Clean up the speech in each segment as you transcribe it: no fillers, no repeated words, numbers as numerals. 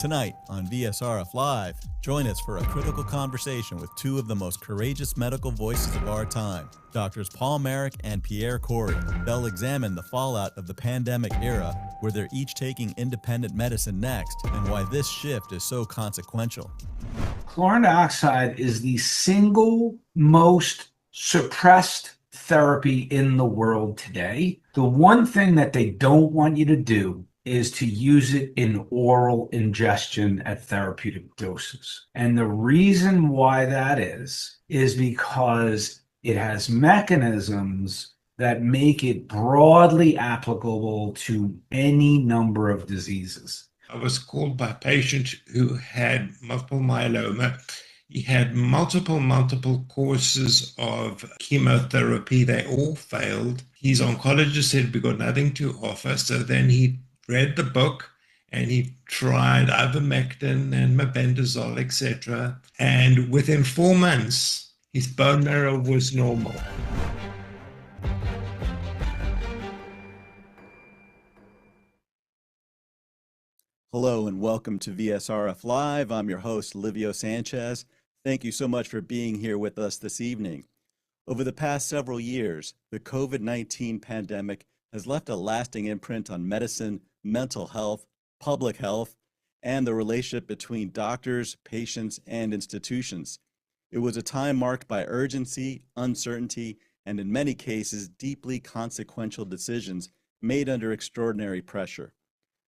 Tonight on VSRF Live, join us for a critical conversation with two of the most courageous medical voices of our time, Doctors Paul Marik and Pierre Kory. They'll examine the fallout of the pandemic era, where they're each taking independent medicine next, and why this shift is so consequential. Chlorine dioxide is the single most suppressed therapy in the world today. The one thing that they don't want you to do is to use it in oral ingestion at therapeutic doses. And the reason why that is because it has mechanisms that make it broadly applicable to any number of diseases. I was called by a patient who had multiple myeloma. He had multiple courses of chemotherapy. They all failed. His oncologist said, "We got nothing to offer." So then he read the book and he tried ivermectin and mebendazole, etc. And within 4 months, his bone marrow was normal. Hello and welcome to VSRF Live. I'm your host, Livio Sanchez. Thank you so much for being here with us this evening. Over the past several years, the COVID-19 pandemic has left a lasting imprint on medicine, mental health, public health, and the relationship between doctors, patients, and institutions. It was a time marked by urgency, uncertainty, and in many cases, deeply consequential decisions made under extraordinary pressure.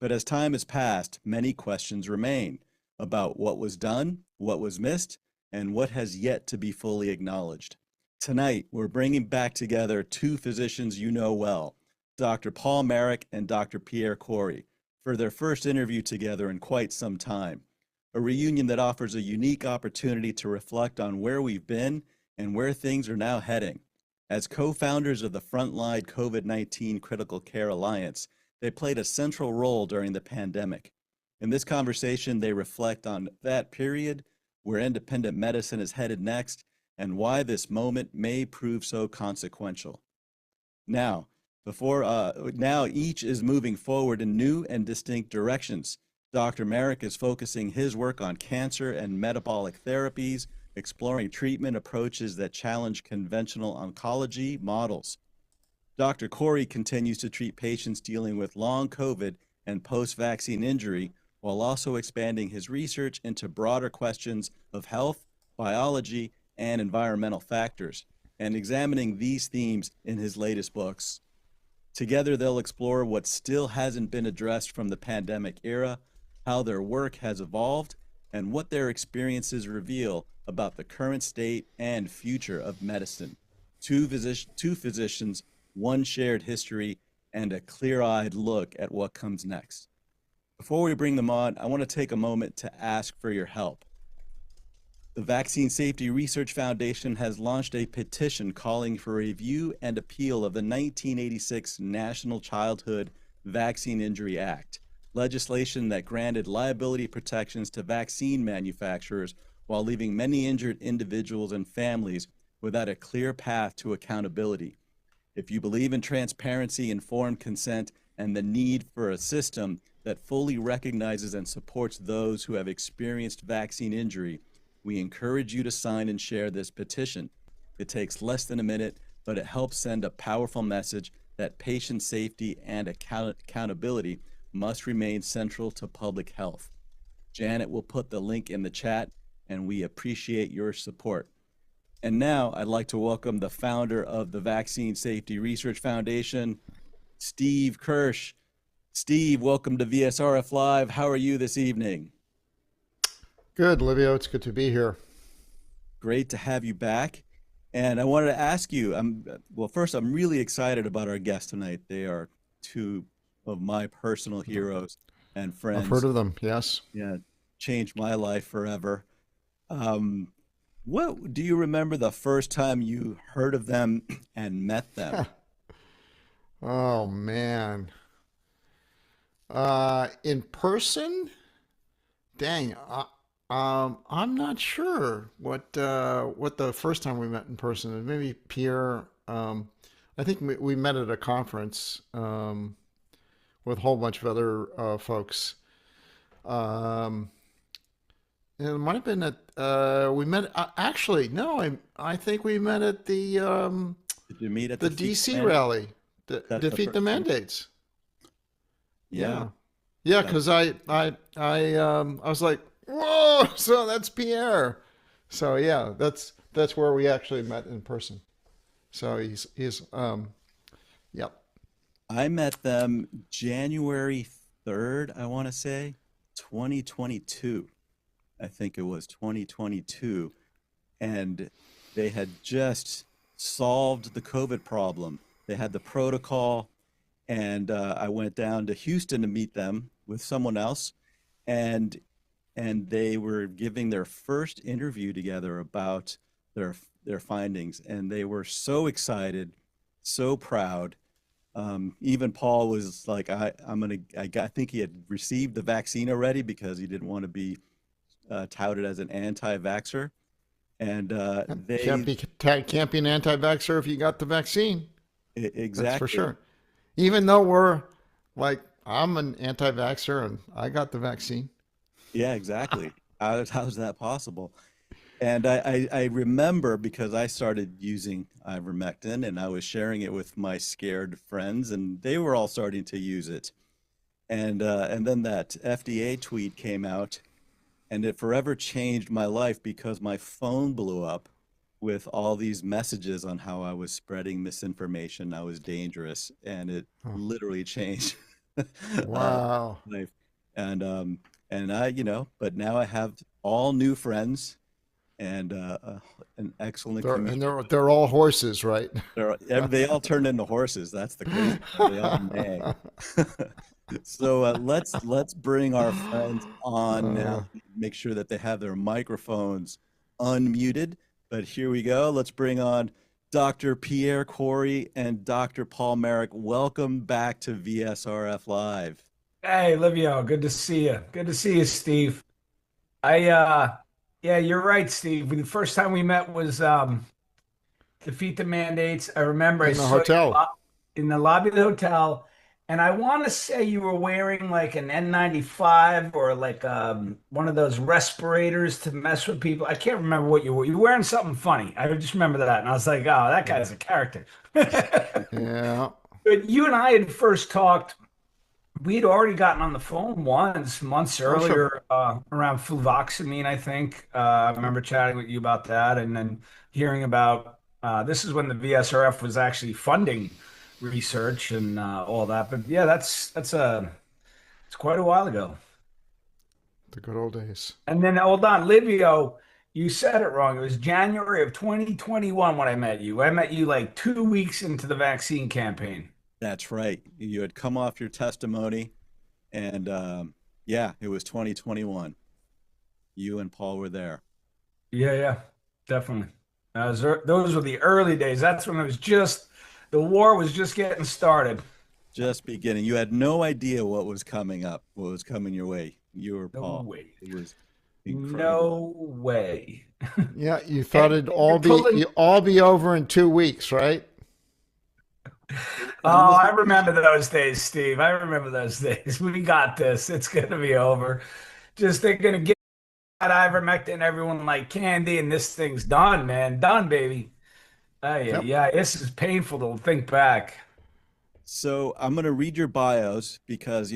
But as time has passed, many questions remain about what was done, what was missed, and what has yet to be fully acknowledged. Tonight, we're bringing back together two physicians you know well, Dr. Paul Marik and Dr. Pierre Kory, for their first interview together in quite some time. A reunion that offers a unique opportunity to reflect on where we've been and where things are now heading. As co-founders of the Frontline COVID-19 Critical Care Alliance, they played a central role during the pandemic. In this conversation, they reflect on that period, where independent medicine is headed next, and why this moment may prove so consequential. Now each is moving forward in new and distinct directions. Dr. Marik is focusing his work on cancer and metabolic therapies, exploring treatment approaches that challenge conventional oncology models. Dr. Kory continues to treat patients dealing with long COVID and post-vaccine injury, while also expanding his research into broader questions of health, biology, and environmental factors, and examining these themes in his latest books. Together, they'll explore what still hasn't been addressed from the pandemic era, how their work has evolved, and what their experiences reveal about the current state and future of medicine. Two physicians, one shared history, and a clear-eyed look at what comes next. Before we bring them on, I want to take a moment to ask for your help. The Vaccine Safety Research Foundation has launched a petition calling for a review and appeal of the 1986 National Childhood Vaccine Injury Act, legislation that granted liability protections to vaccine manufacturers while leaving many injured individuals and families without a clear path to accountability. If you believe in transparency, informed consent, and the need for a system that fully recognizes and supports those who have experienced vaccine injury, we encourage you to sign and share this petition. It takes less than a minute, but it helps send a powerful message that patient safety and accountability must remain central to public health. Janet will put the link in the chat, and we appreciate your support. And now I'd like to welcome the founder of the Vaccine Safety Research Foundation, Steve Kirsch. Steve, welcome to VSRF Live. How are you this evening? Good, Livio. It's good to be here. Great to have you back. And I wanted to ask you, first, I'm really excited about our guests tonight. They are two of my personal heroes and friends. I've heard of them, yes. Yeah, changed my life forever. What do you remember the first time you heard of them and met them? Oh, man. In person? Dang, I'm not sure what the first time we met in person is. Maybe Pierre. I think we met at a conference with a whole bunch of other folks. Um, and it might have been at we met. Actually, no, I think we met at Did you meet at the the Feet DC Mandate? rally, That's the defeat the first time. mandates. Yeah, Yeah, yeah, that's because I was like, whoa, so that's Pierre. So yeah, that's where we actually met in person. So he's yep. I met them January 3rd, I want to say, 2022. I think it was 2022. And they had just solved the COVID problem. They had the protocol, and I went down to Houston to meet them with someone else, and they were giving their first interview together about their their findings, and they were so excited, so proud. Even Paul was like, I think he had received the vaccine already because he didn't want to be touted as an anti-vaxxer. And Can't they be can't be an anti-vaxxer if you got the vaccine. That's for exactly, sure. Even though we're like I'm an anti-vaxxer and I got the vaccine. yeah, exactly. How's that possible? And I remember because I started using ivermectin and I was sharing it with my scared friends, and they were all starting to use it. And then that FDA tweet came out, and it forever changed my life because my phone blew up with all these messages on how I was spreading misinformation, I was dangerous, and it Oh, literally changed wow. life. And and but now I have all new friends and an excellent community. They're all horses, right? They all turned into horses. That's the crazy part. They all neigh. So let's bring our friends on now. Uh, Make sure that they have their microphones unmuted. But here we go. Let's bring on Dr. Pierre Corey and Dr. Paul Merrick. Welcome back to VSRF Live. Hey, Livio, good to see you. Good to see you, Steve. I yeah, you're right, Steve. The first time we met was defeat the mandates. I remember I in the saw you hotel. in the lobby of the hotel, and I want to say you were wearing like an N95 or like one of those respirators to mess with people. I can't remember what you were. You were wearing something funny. I just remember that, and I was like, oh, that Yeah. guy's a character. Yeah. But you and I had first talked. We'd already gotten on the phone once, months Oh, sure. earlier, around fluvoxamine, I think. I remember chatting with you about that, and then hearing about this is when the VSRF was actually funding research and all that. But yeah, that's it's quite a while ago. The good old days. And then hold on, Livio, you said it wrong. It was January of 2021 when I met you. I met you like 2 weeks into the vaccine campaign. That's right. You had come off your testimony, and yeah, it was 2021. You and Paul were there. Yeah, yeah, definitely. Those were the early days. That's when it was just the war was just getting started. Just beginning. You had no idea what was coming up, what was coming your way. You or No Paul. way. It was incredible. No way. Yeah, you thought And it'd you're pulling. all be over in 2 weeks, right? Oh, Almost I remember those days, Steve. I remember those days. We got this. It's gonna be over. Just they're gonna get that ivermectin, everyone like candy, and this thing's done, man. Done, baby. Yeah, Yep. yeah. This is painful to think back. so I'm going to read your bios because,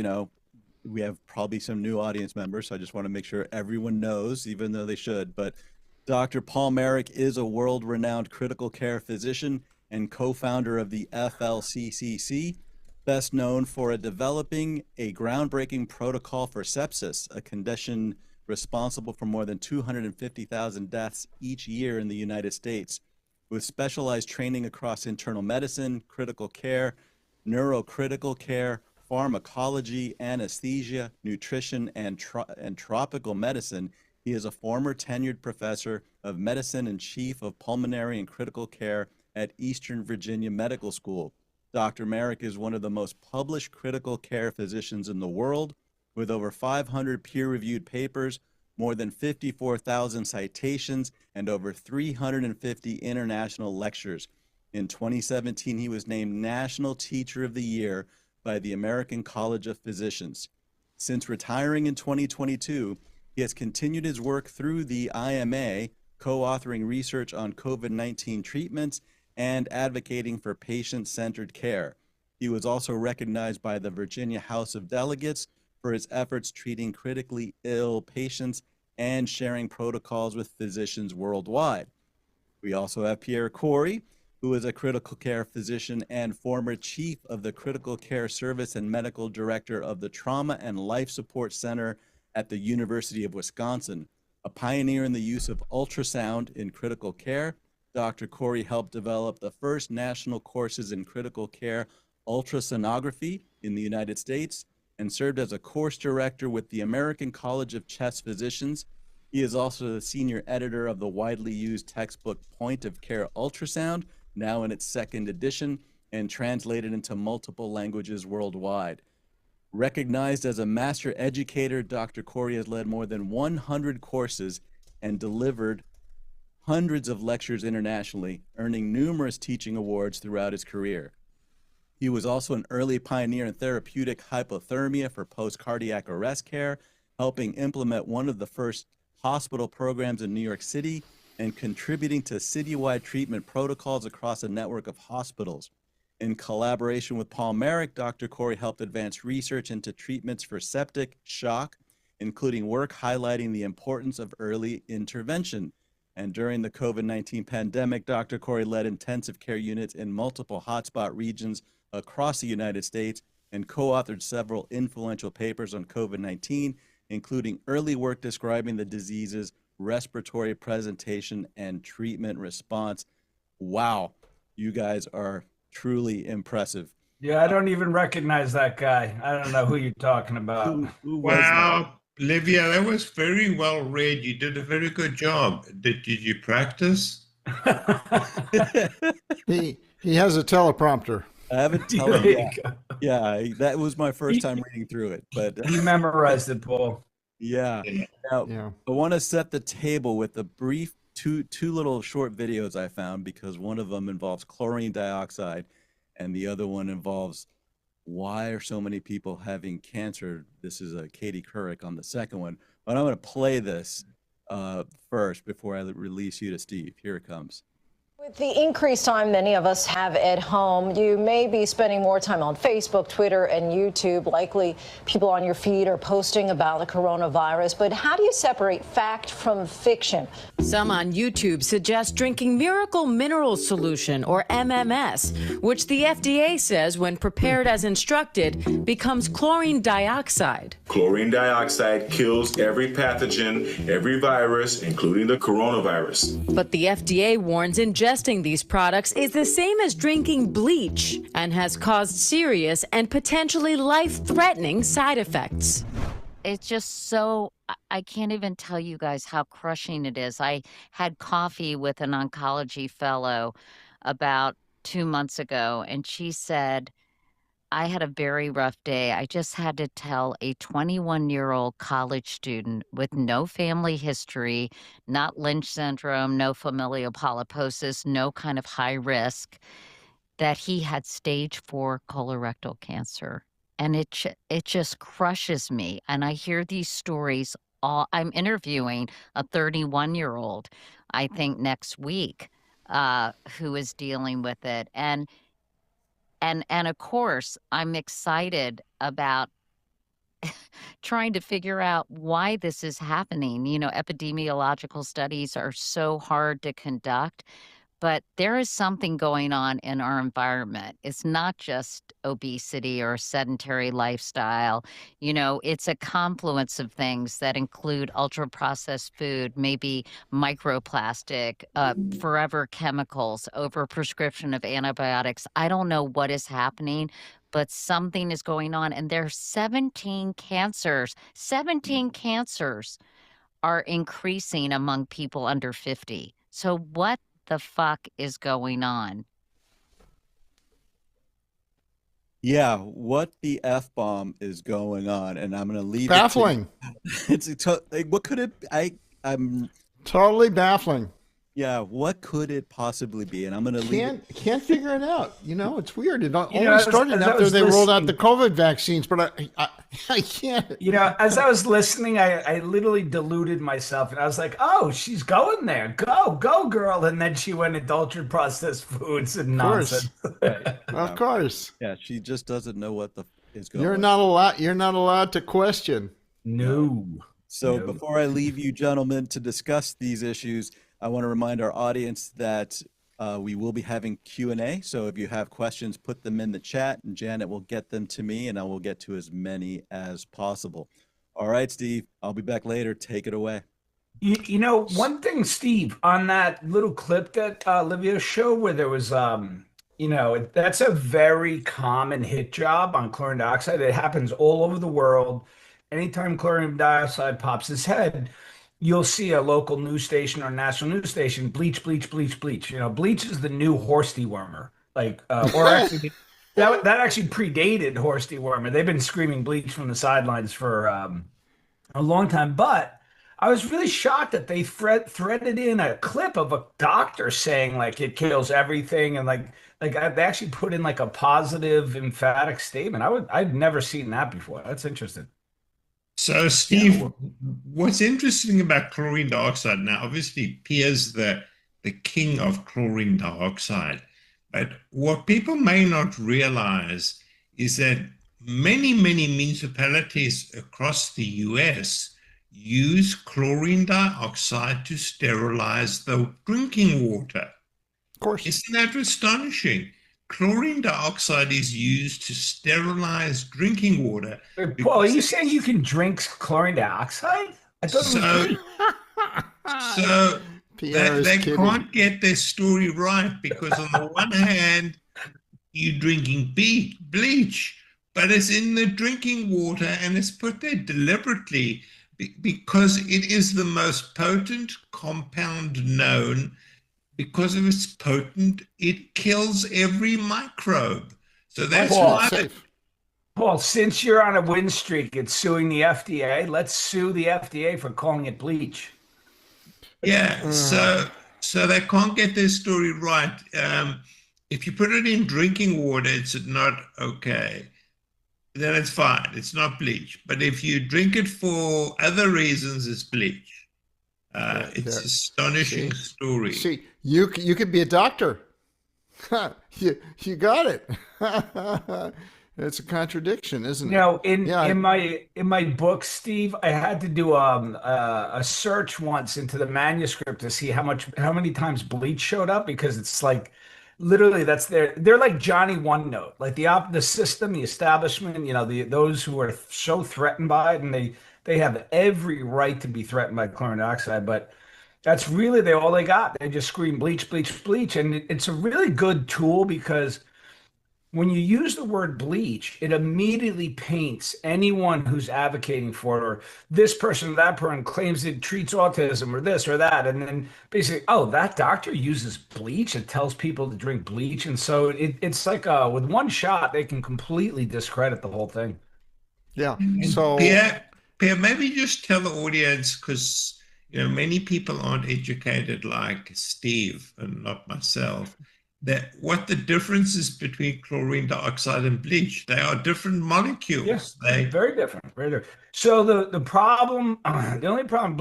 we have probably some new audience members. So I just want to make sure everyone knows, even though they should. But Dr. Paul Merrick is a world-renowned critical care physician and co-founder of the FLCCC, best known for developing a groundbreaking protocol for sepsis, a condition responsible for more than 250,000 deaths each year in the United States. With specialized training across internal medicine, critical care, neurocritical care, pharmacology, anesthesia, nutrition, and tropical medicine, he is a former tenured professor of medicine and chief of pulmonary and critical care at Eastern Virginia Medical School. Dr. Merrick is one of the most published critical care physicians in the world, with over 500 peer-reviewed papers, more than 54,000 citations, and over 350 international lectures. In 2017, he was named National Teacher of the Year by the American College of Physicians. Since retiring in 2022, he has continued his work through the IMA, co-authoring research on COVID-19 treatments and advocating for patient-centered care. He was also recognized by the Virginia House of Delegates for his efforts treating critically ill patients and sharing protocols with physicians worldwide. We also have Pierre Corey, who is a critical care physician and former chief of the Critical Care Service and medical director of the Trauma and Life Support Center at the University of Wisconsin. A pioneer in the use of ultrasound in critical care, Dr. Corey helped develop the first national courses in critical care ultrasonography in the United States and served as a course director with the American College of Chest Physicians. He is also the senior editor of the widely used textbook Point of Care Ultrasound, now in its second edition and translated into multiple languages worldwide. Recognized as a master educator, Dr. Corey has led more than 100 courses and delivered hundreds of lectures internationally, earning numerous teaching awards throughout his career. He was also an early pioneer in therapeutic hypothermia for post-cardiac arrest care, helping implement one of the first hospital programs in New York City and contributing to citywide treatment protocols across a network of hospitals. In collaboration with Paul Merrick, Dr. Corey helped advance research into treatments for septic shock, including work highlighting the importance of early intervention. And during the COVID-19 pandemic, Dr. Corey led intensive care units in multiple hotspot regions across the United States and co-authored several influential papers on COVID-19, including early work describing the disease's respiratory presentation and treatment response. Wow, you guys are truly impressive. Yeah, I don't even recognize that guy. I don't know who you're talking about. Who was that? Wow, Livia, that was very well read. You did a very good job. Did you practice? He has a teleprompter. I haven't There told you you. go. Yeah, that was my first time reading through it, but You memorized it, Paul. yeah. Now, Yeah. I want to set the table with a brief two little short videos I found, because one of them involves chlorine dioxide and the other one involves why are so many people having cancer. This is a Katie Couric on the second one, but I'm going to play this first before I release you to Steve. Here it comes. With the increased time many of us have at home, you may be spending more time on Facebook, Twitter, and YouTube. Likely people on your feed are posting about the coronavirus. But how do you separate fact from fiction? Some on YouTube suggest drinking Miracle Mineral Solution, or MMS, which the FDA says, when prepared as instructed, becomes chlorine dioxide. Chlorine dioxide kills every pathogen, every virus, including the coronavirus. But the FDA warns ingesting these products is the same as drinking bleach and has caused serious and potentially life-threatening side effects. It's just so, I can't even tell you guys how crushing it is. I had coffee with an oncology fellow about 2 months ago, and she said, I had a very rough day. I just had to tell a 21-year-old college student with no family history, not Lynch syndrome, no familial polyposis, no kind of high risk, that he had stage 4 colorectal cancer. And it just crushes me. And I hear these stories I'm interviewing a 31-year-old, I think next week, who is dealing with it. And of course, I'm excited about trying to figure out why this is happening. You know, epidemiological studies are so hard to conduct, but there is something going on in our environment. It's not just obesity or sedentary lifestyle. You know, it's a confluence of things that include ultra-processed food, maybe microplastic, forever chemicals, overprescription of antibiotics. I don't know what is happening, but something is going on. And there are 17 cancers. 17 cancers are increasing among people under 50. So what the fuck is going on? Yeah, what the F-bomb is going on, and I'm going to leave Baffling. it to, what could it, I'm Totally baffling. Yeah, what could it possibly be? And I'm going to leave it. Can't figure it out. It's weird. It only as started I after was they rolled out the listening, COVID vaccines, but I can't. as I was listening, I literally deluded myself, and I was like, "Oh, she's going there. Go, girl!" And then she went into ultra processed foods and Of course, nonsense. of course. Yeah, she just doesn't know what the is going You're on. not allowed. You're not allowed to question. No. So No. before I leave you gentlemen to discuss these issues, I want to remind our audience that we will be having Q&A. So if you have questions, put them in the chat and Janet will get them to me and I will get to as many as possible. All right, Steve, I'll be back later. Take it away. One thing, Steve, on that little clip that Livia showed where there was, that's a very common hit job on chlorine dioxide. It happens all over the world. Anytime chlorine dioxide pops its head, you'll see a local news station or national news station, bleach, bleach, bleach, bleach. Bleach is the new horse dewormer. Or actually, that actually predated horse dewormer. They've been screaming bleach from the sidelines for a long time. But I was really shocked that they threaded in a clip of a doctor saying like it kills everything, and they actually put in like a positive, emphatic statement. I'd never seen that before. That's interesting. So, Steve, what's interesting about chlorine dioxide now, obviously, Pierre's the king of chlorine dioxide. But what people may not realize is that many, many municipalities across the US use chlorine dioxide to sterilize the drinking water. Of course. Isn't that astonishing? Chlorine dioxide is used to sterilize drinking water. Paul, are you saying you can drink chlorine dioxide? I thought it was So Pierre they is kidding. can't get their story right because on the one hand, you're drinking bleach, but it's in the drinking water and it's put there deliberately because it is the most potent compound known. Because of its potent, it kills every microbe. So that's why. Paul, since you're on a win streak at suing the FDA, let's sue the FDA for calling it bleach. Yeah, so they can't get their story right. If you put it in drinking water, it's not okay. Then it's fine. It's not bleach. But if you drink it for other reasons, it's bleach. It's an astonishing story. See, you could be a doctor. you got it. It's a contradiction, isn't it? In my book, Steve, I had to do a search once into the manuscript to see how many times bleach showed up, because it's like literally they're like Johnny One Note, like the system, the establishment, those who are so threatened by it, and they have every right to be threatened by chlorine dioxide, but that's really all they got. They just scream bleach, bleach, bleach. And it's a really good tool because when you use the word bleach, it immediately paints anyone who's advocating for it, or this person or that person claims it treats autism or this or that. And then basically, oh, that doctor uses bleach. It tells people to drink bleach. And so it's like with one shot, they can completely discredit the whole thing. Yeah. So Pierre, maybe just tell the audience, because many people aren't educated like Steve and not myself, that what the difference is between chlorine dioxide and bleach. They are different molecules. Yes, very different, very different. So the problem, the only problem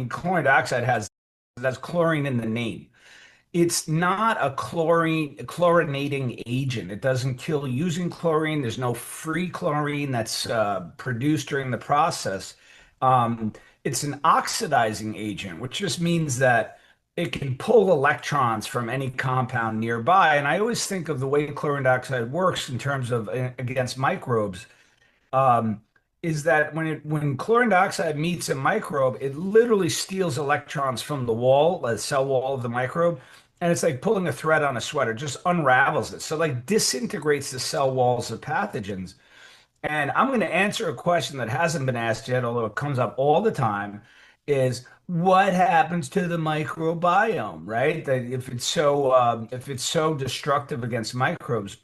chlorine dioxide has, that's chlorine in the name. It's not a chlorinating agent. It doesn't kill using chlorine. There's no free chlorine that's produced during the process. It's an oxidizing agent, which just means that it can pull electrons from any compound nearby. And I always think of the way chlorine dioxide works in terms of against microbes. Is that when chlorine dioxide meets a microbe, it literally steals electrons from the cell wall of the microbe, and it's like pulling a thread on a sweater, just unravels it. So like disintegrates the cell walls of pathogens. And I'm going to answer a question that hasn't been asked yet, although it comes up all the time, is what happens to the microbiome, right? That if it's so destructive against microbes.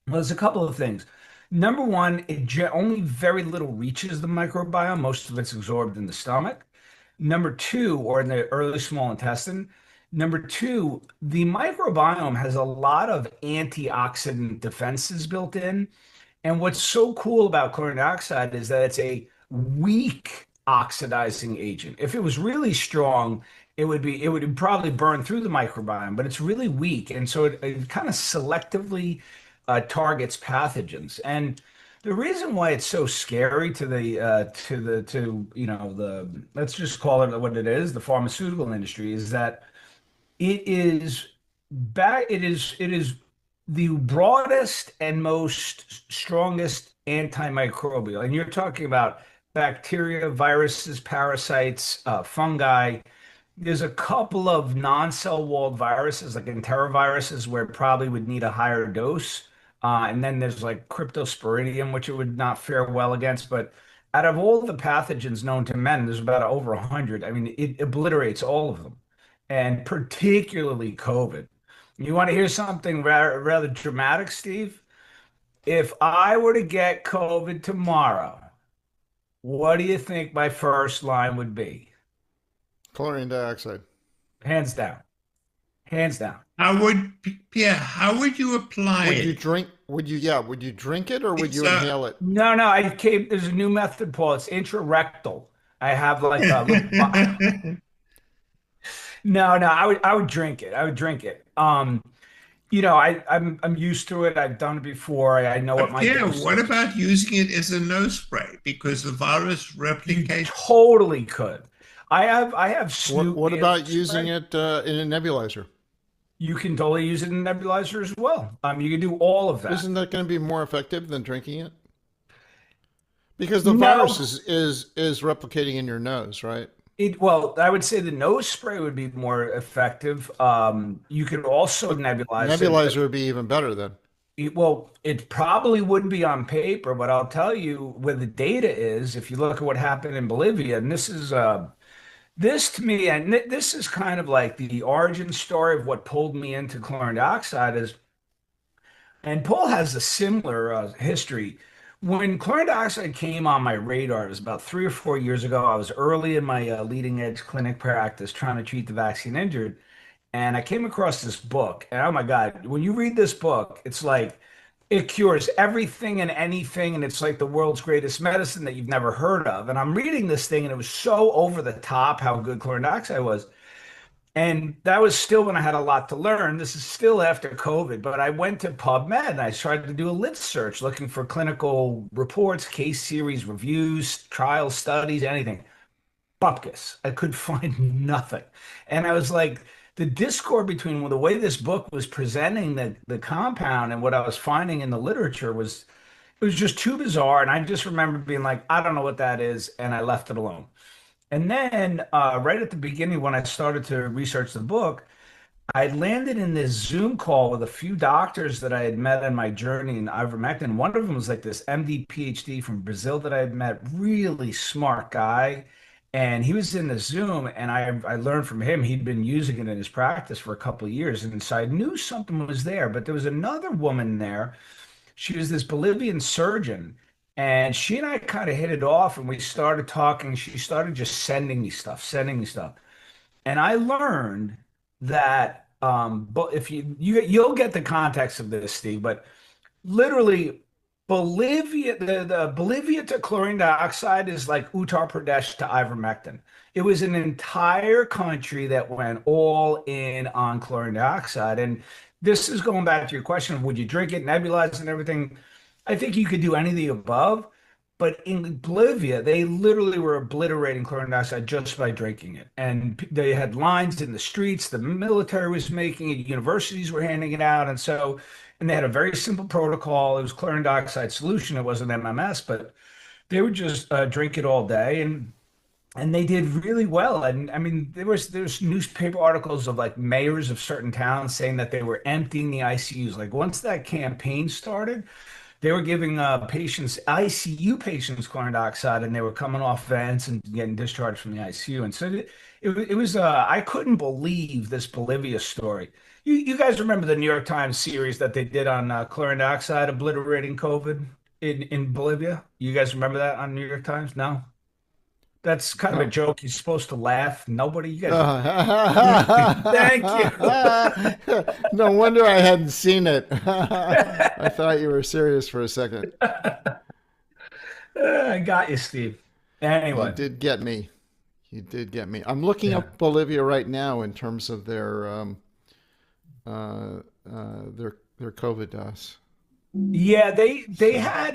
Well, there's a couple of things. Number one, only very little reaches the microbiome. Most of it's absorbed in the stomach. Number two, or in the early small intestine. Number two, the microbiome has a lot of antioxidant defenses built in. And what's so cool about chlorine dioxide is that it's a weak oxidizing agent. If it was really strong, it would probably burn through the microbiome, but it's really weak. And so it kind of selectively targets pathogens. And the reason why it's so scary to the let's just call it what it is, the pharmaceutical industry, is that it is it is the broadest and most strongest antimicrobial. And you're talking about bacteria, viruses, parasites, fungi. There's a couple of non-cell walled viruses, like enteroviruses, where it probably would need a higher dose. And then there's like cryptosporidium, which it would not fare well against. But out of all the pathogens known to men, there's about over 100. I mean, it obliterates all of them, and particularly COVID. You want to hear something rather dramatic, Steve? If I were to get COVID tomorrow, what do you think my first line would be? Chlorine dioxide. Hands down. Hands down. Pierre, how would you apply Would it? you drink? Would you drink it or would you inhale it? No, no, there's a new method, Paul. It's intrarectal. I have like a little no, no, I would drink it. I would drink it. I'm used to it. I've done it before. I know what But my Pierre, dose what is. about using it as a nose spray? Because the virus You replicates. totally could. I have What Snoop about nasal using spray. it in a nebulizer? You can totally use it in nebulizer as well. You can do all of that. Isn't that going to be more effective than drinking it? Because the virus No, is replicating in your nose, right? well, I would say the nose spray would be more effective. You could also But nebulize it, but nebulizer would be even better then. well, it probably wouldn't be on paper, but I'll tell you where the data is. If you look at what happened in Bolivia, and this to me, and this is kind of like the origin story of what pulled me into chlorine dioxide is, and Paul has a similar history. When chlorine dioxide came on my radar, it was about 3 or 4 years ago. I was early in my leading edge clinic practice trying to treat the vaccine injured. And I came across this book. And oh my God, when you read this book, it's like it cures everything and anything. And it's like the world's greatest medicine that you've never heard of. And I'm reading this thing, and it was so over the top how good chlorine dioxide was. And that was still when I had a lot to learn. This is still after COVID, but I went to PubMed and I started to do a lit search looking for clinical reports, case series, reviews, trial studies, anything. Bupkis. I could find nothing. And I was like, the discord between the way this book was presenting the compound and what I was finding in the literature was it was just too bizarre. And I just remember being like, I don't know what that is, and I left it alone. And then right at the beginning, when I started to research the book, I landed in this Zoom call with a few doctors that I had met on my journey in ivermectin. One of them was like this MD, PhD from Brazil that I had met, really smart guy. And he was in the Zoom, and I learned from him he'd been using it in his practice for a couple of years. And so I knew something was there. But there was another woman there. She was this Bolivian surgeon, and she and I kind of hit it off, and we started talking. She started just sending me stuff. And I learned that but if you'll get the context of this, Steve, but literally the Bolivia to chlorine dioxide is like Uttar Pradesh to ivermectin. It was an entire country that went all in on chlorine dioxide. And this is going back to your question of would you drink it, nebulize it, and everything. I think you could do any of the above. But in Bolivia, they literally were obliterating chlorine dioxide just by drinking it. And they had lines in the streets, the military was making it, universities were handing it out. And they had a very simple protocol. It was chlorine dioxide solution. It wasn't MMS, but they would just drink it all day. And they did really well. And I mean, there's newspaper articles of like mayors of certain towns saying that they were emptying the ICUs. Like once that campaign started, they were giving patients, ICU patients, chlorine dioxide, and they were coming off vents and getting discharged from the ICU. And so it was, I couldn't believe this Bolivia story. You guys remember the New York Times series that they did on chlorine dioxide obliterating COVID in Bolivia? You guys remember that on New York Times? No? That's kind of a joke. You're supposed to laugh. Nobody, you guys. Thank you. No wonder I hadn't seen it. I thought you were serious for a second. I got you, Steve. You Anyway, did get me. You did get me. I'm looking yeah. up Bolivia right now in terms of their COVID deaths. Yeah, they had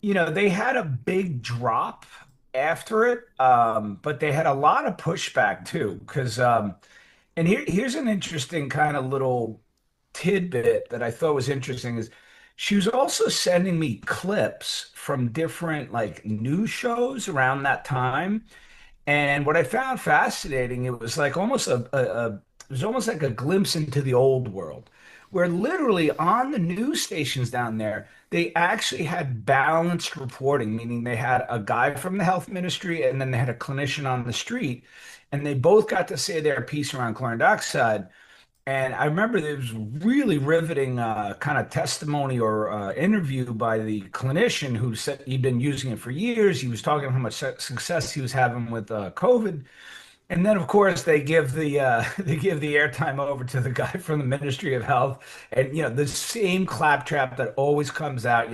they had a big drop after it, but they had a lot of pushback too. Because and here's an interesting kind of little tidbit that I thought was interesting is she was also sending me clips from different like news shows around that time. And what I found fascinating, it was like almost it was almost like a glimpse into the old world, where literally on the news stations down there, they actually had balanced reporting, meaning they had a guy from the health ministry and then they had a clinician on the street, and they both got to say their piece around chlorine dioxide. And I remember there was really riveting kind of testimony or interview by the clinician who said he'd been using it for years. He was talking about how much success he was having with COVID. And then, of course, they give the they give the airtime over to the guy from the Ministry of Health, and the same claptrap that always comes out.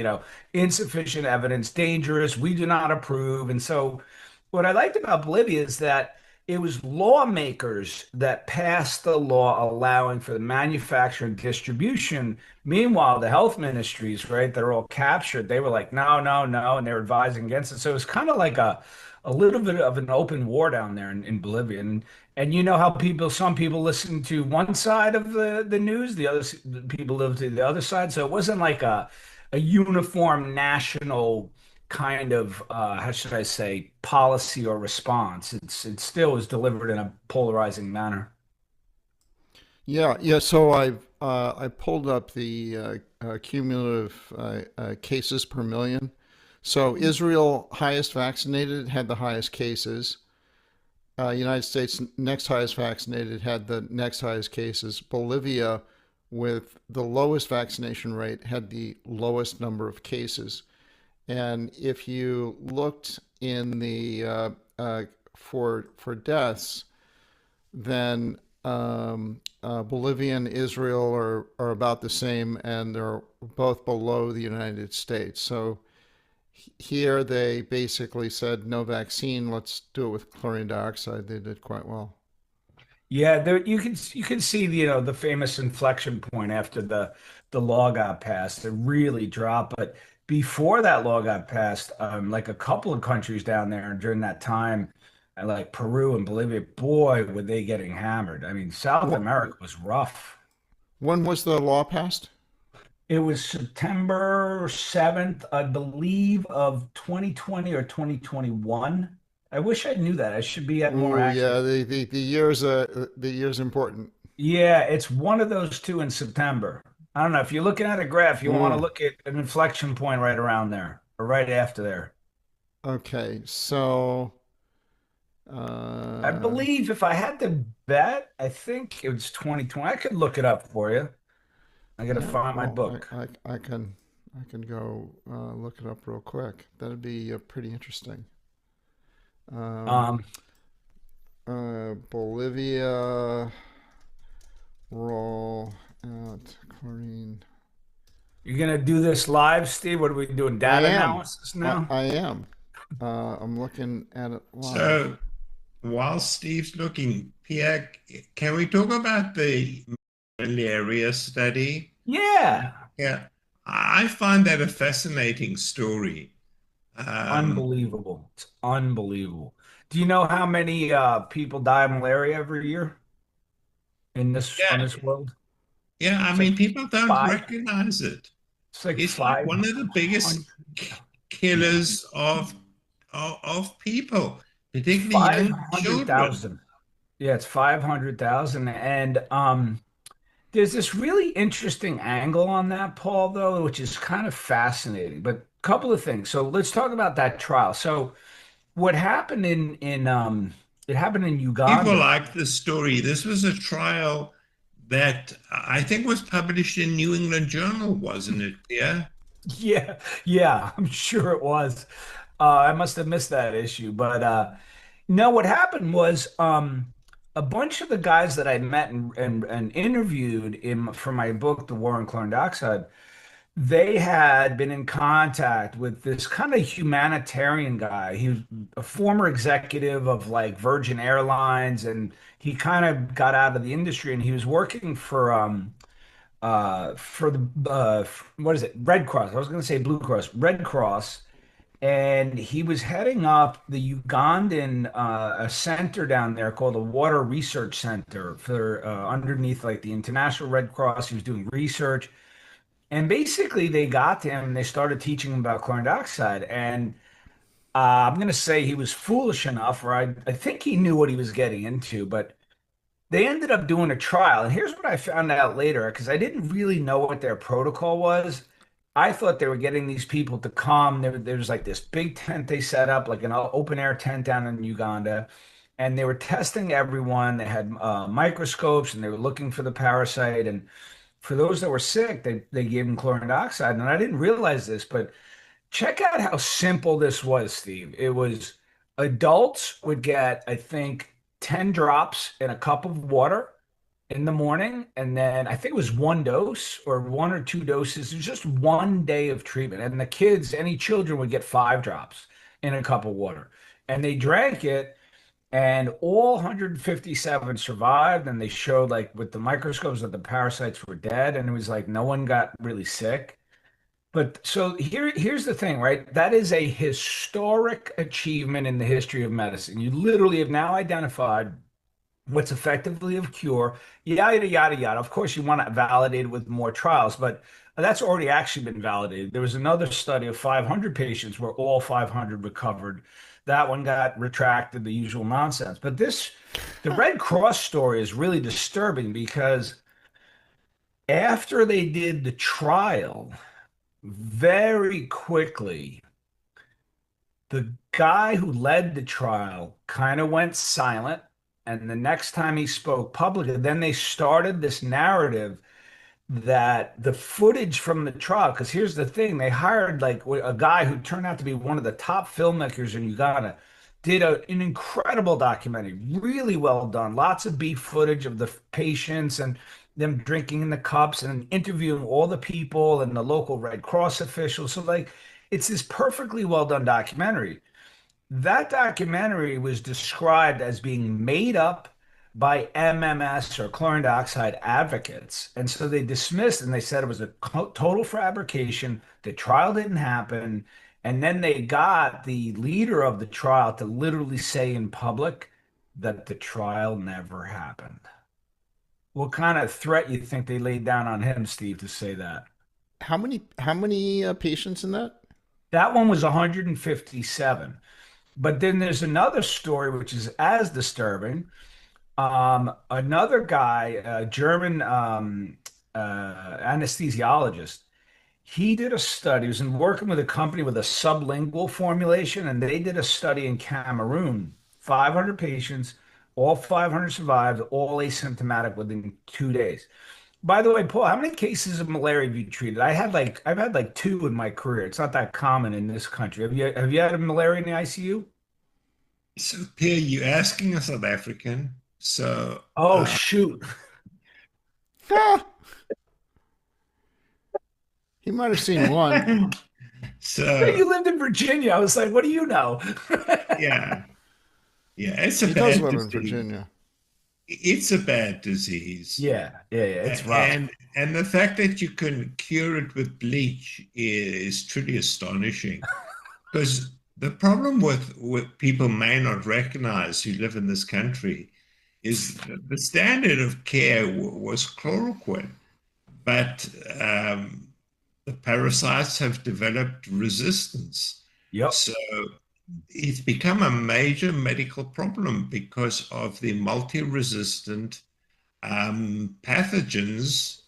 Insufficient evidence, dangerous. We do not approve. And so, what I liked about Bolivia is that it was lawmakers that passed the law allowing for the manufacture and distribution. Meanwhile, the health ministries, right, they're all captured. They were like, no, no, no, and they're advising against it. So it was kind of like a little bit of an open war down there in Bolivia. And you know how some people listen to one side of the news, the people live to the other side. So it wasn't like a uniform national kind of how should I say policy or response. It still was delivered in a polarizing manner. Yeah, yeah. So I pulled up the cumulative cases per million. So Israel, highest vaccinated, had the highest cases. United States, next highest vaccinated, had the next highest cases. Bolivia, with the lowest vaccination rate, had the lowest number of cases. And if you looked in the for deaths, then Bolivia and Israel are about the same, and they're both below the United States. So here they basically said no vaccine. Let's do it with chlorine dioxide. They did quite well. Yeah, there you can see the famous inflection point after the law got passed. It really dropped, but before that law got passed, like a couple of countries down there during that time, like Peru and Bolivia, boy, were they getting hammered. I mean, South America was rough. When was the law passed? It was September 7th, I believe, of 2020 or 2021. I wish I knew that. I should be at more Oh action. yeah, the year's important. Yeah, it's one of those two in September. I don't know. If you're looking at a graph, you want to look at an inflection point right around there or right after there. Okay, so I believe if I had to bet, I think it was 2020. I could look it up for you. I got to yeah, find my well, book. I can go look it up real quick. That'd be pretty interesting. Um, Bolivia roll out chlorine. you're gonna do this live, Steve? What are we doing? I Data am. analysis now? I am. I'm looking at it live. So while Steve's looking, Pierre, can we talk about the malaria study? Yeah. Yeah, I find that a fascinating story. Unbelievable. It's unbelievable. Do you know how many people die of malaria every year in this on Yeah, this world? yeah, I It's mean, like people don't five. recognize it. It's like It's like one of the biggest 500. killers of people, particularly young children. 500,000. Yeah, it's 500,000. And there's this really interesting angle on that, Paul, though, which is kind of fascinating. But a couple of things. So let's talk about that trial. So what happened in it happened in People Uganda. like this story. This was a trial that I think was published in New England Journal, wasn't it? Yeah. Yeah, yeah, I'm sure it was. I must have missed that issue, but no, what happened was a bunch of the guys that I met and interviewed for my book, The War on Chlorine Dioxide, they had been in contact with this kind of humanitarian guy. He was a former executive of like Virgin Airlines, and he kind of got out of the industry, and he was working for the what is it? Red Cross. I was going to say Blue Cross, Red Cross, and he was heading up the Ugandan a center down there called the Water Research Center for underneath like the International Red Cross. He was doing research, and basically they got to him and they started teaching him about chlorine dioxide. And I'm going to say he was foolish enough, or I think he knew what he was getting into, but they ended up doing a trial. And here's what I found out later, because I didn't really know what their protocol was. I thought they were getting these people to come. There was like this big tent they set up, like an open air tent down in Uganda. And they were testing everyone. They had microscopes and they were looking for the parasite. And for those that were sick, they gave them chlorine dioxide. And I didn't realize this, but check out how simple this was, Steve. It was adults would get, I think, 10 drops in a cup of water in the morning. And then I think it was one dose or one or two doses. It was just one day of treatment. And the kids, any children would get 5 drops in a cup of water. And they drank it, and all 157 survived. And they showed, like, with the microscopes, that the parasites were dead. And it was like no one got really sick. But so here's the thing, right? That is a historic achievement in the history of medicine. You literally have now identified what's effectively a cure, yada, yada, yada. Of course, you want to validate it with more trials, but that's already actually been validated. There was another study of 500 patients where all 500 recovered. That one got retracted, the usual nonsense. But the Red Cross story is really disturbing because after they did the trial, very quickly, the guy who led the trial kind of went silent. And the next time he spoke publicly, then they started this narrative that the footage from the trial, because here's the thing, they hired like a guy who turned out to be one of the top filmmakers in Uganda, did an incredible documentary, really well done, lots of beef footage of the patients and them drinking in the cups and interviewing all the people and the local Red Cross officials. So like it's this perfectly well done documentary. That documentary was described as being made up by MMS or chlorine dioxide advocates. And so they dismissed and they said it was a total fabrication. The trial didn't happen. And then they got the leader of the trial to literally say in public that the trial never happened. What kind of threat you think they laid down on him, Steve, to say that? How many patients in that? That one was 157. But then there's another story which is as disturbing. Another guy, a German anesthesiologist, he did a study. He was working with a company with a sublingual formulation, and they did a study in Cameroon. 500 patients, all 500 survived, all asymptomatic within 2 days. By the way, Paul, how many cases of malaria have you treated? I've had like two in my career. It's not that common in this country. Have you had malaria in the ICU? So, Pierre, you asking a South African. So, Oh, shoot. Ah, he might have seen one. so You lived in Virginia. I was like, what do you know? yeah, it's a He does bad live in disease. Virginia. It's a bad disease. Yeah. It's rough. And the fact that you can cure it with bleach is truly astonishing. Because the problem with what people may not recognize who live in this country is that the standard of care was chloroquine, but the parasites have developed resistance. Yep. So it's become a major medical problem because of the multi-resistant pathogens,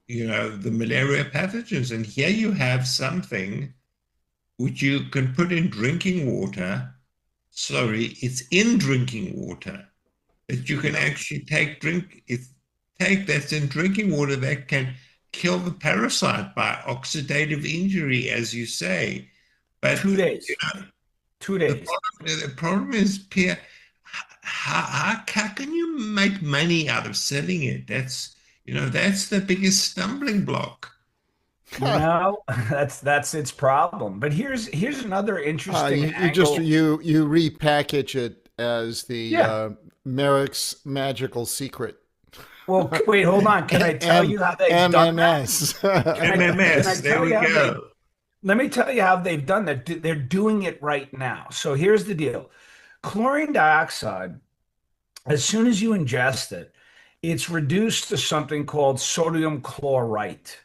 the malaria pathogens. And here you have something which you can put in drinking water. Sorry, it's in drinking water that you can actually take that's in drinking water that can kill the parasite by oxidative injury, as you say. But 2 days. 2 days. The problem is, Pierre, how can you make money out of selling it? That's the biggest stumbling block. That's its problem. But here's another interesting You just angle. you repackage it as the Yeah. Merrick's Magical Secret. Well, wait, hold on. Can I tell you how they've done that? MMS. Can I MMS, there tell we you how go. let me tell you how they've done that. They're doing it right now. So here's the deal. Chlorine dioxide, as soon as you ingest it, it's reduced to something called sodium chlorite.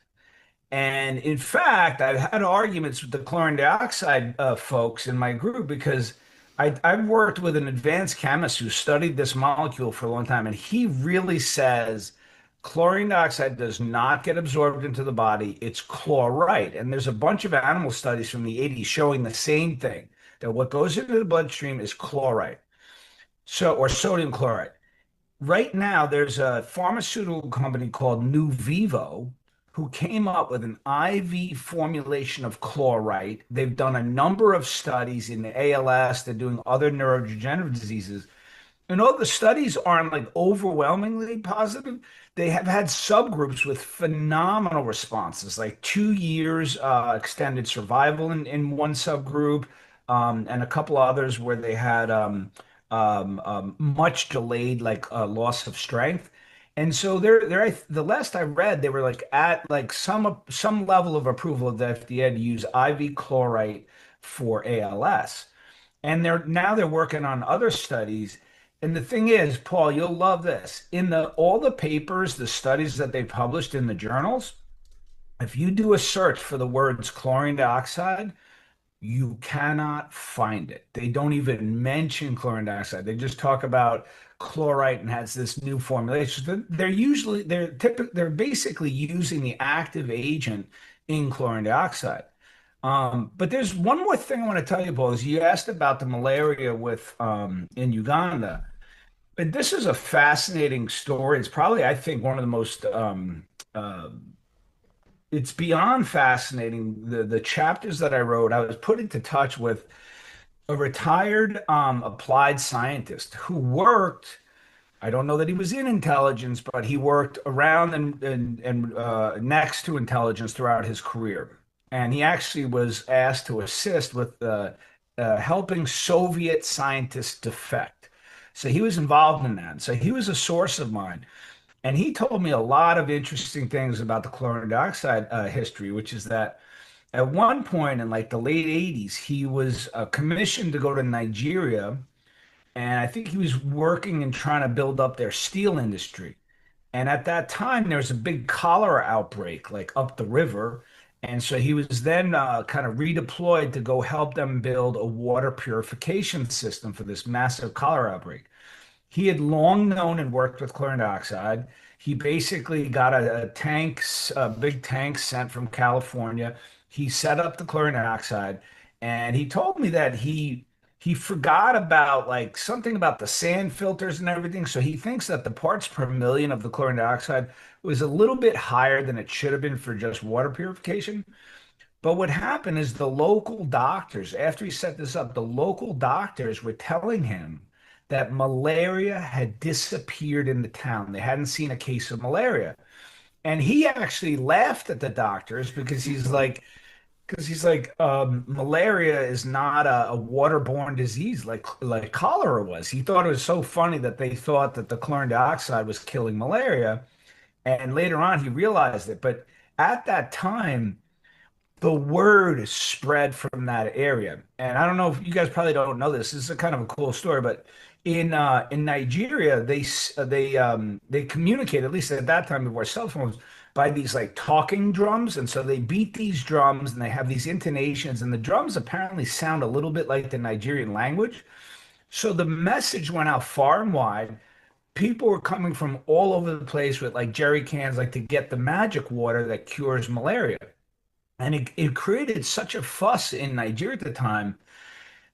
And in fact, I've had arguments with the chlorine dioxide folks in my group because I've worked with an advanced chemist who studied this molecule for a long time, and he really says chlorine dioxide does not get absorbed into the body. It's chlorite. And there's a bunch of animal studies from the 80s showing the same thing, that what goes into the bloodstream is chlorite, or sodium chloride. Right now, there's a pharmaceutical company called New Vivo who came up with an IV formulation of chlorite. They've done a number of studies in the ALS, they're doing other neurodegenerative diseases. And all the studies aren't like overwhelmingly positive. They have had subgroups with phenomenal responses, like 2 years extended survival in one subgroup, and a couple others where they had much delayed loss of strength. And so the last I read, they were like at like some level of approval of the FDA to use IV chlorite for ALS. And they're working on other studies. And the thing is, Paul, you'll love this. In the all the papers, the studies that they published in the journals, if you do a search for the words chlorine dioxide, you cannot find it. They don't even mention chlorine dioxide. They just talk about chlorite and has this new formulation. They're basically using the active agent in chlorine dioxide. But there's one more thing I want to tell you, Paul, is you asked about the malaria with in Uganda. But this is a fascinating story. It's probably, I think, one of the most it's beyond fascinating. The chapters that I wrote, I was put into touch with a retired applied scientist who worked. I don't know that he was in intelligence, but he worked around and next to intelligence throughout his career. And he actually was asked to assist with helping Soviet scientists defect. So he was involved in that. So he was a source of mine. And he told me a lot of interesting things about the chlorine dioxide history, which is that at one point in like the late 80s, he was commissioned to go to Nigeria. And I think he was working and trying to build up their steel industry. And at that time, there was a big cholera outbreak like up the river. And so he was then kind of redeployed to go help them build a water purification system for this massive cholera outbreak. He had long known and worked with chlorine dioxide. He basically got a big tank sent from California. He set up the chlorine dioxide, and he told me that he forgot about like something about the sand filters and everything. So he thinks that the parts per million of the chlorine dioxide was a little bit higher than it should have been for just water purification. But what happened is the local doctors, after he set this up, the local doctors were telling him that malaria had disappeared in the town. They hadn't seen a case of malaria. And he actually laughed at the doctors because malaria is not a waterborne disease like cholera was. He thought it was so funny that they thought that the chlorine dioxide was killing malaria. And later on, he realized it. But at that time, the word spread from that area. And I don't know if you guys probably don't know this. This is a kind of a cool story, but in Nigeria, they communicate, at least at that time before cell phones, by these like talking drums. And so they beat these drums and they have these intonations, and the drums apparently sound a little bit like the Nigerian language. So the message went out far and wide. People were coming from all over the place with like jerry cans, like to get the magic water that cures malaria. And it created such a fuss in Nigeria at the time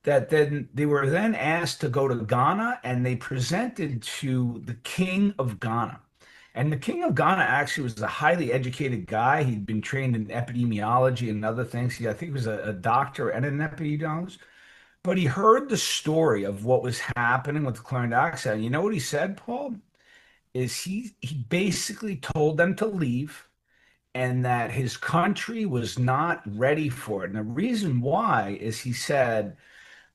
that then they were then asked to go to Ghana, and they presented to the king of Ghana. And the king of Ghana actually was a highly educated guy. He'd been trained in epidemiology and other things. I think he was a doctor and an epidemiologist. But he heard the story of what was happening with chlorine dioxide. And you know what he said, Paul? Is he basically told them to leave and that his country was not ready for it. And the reason why is he said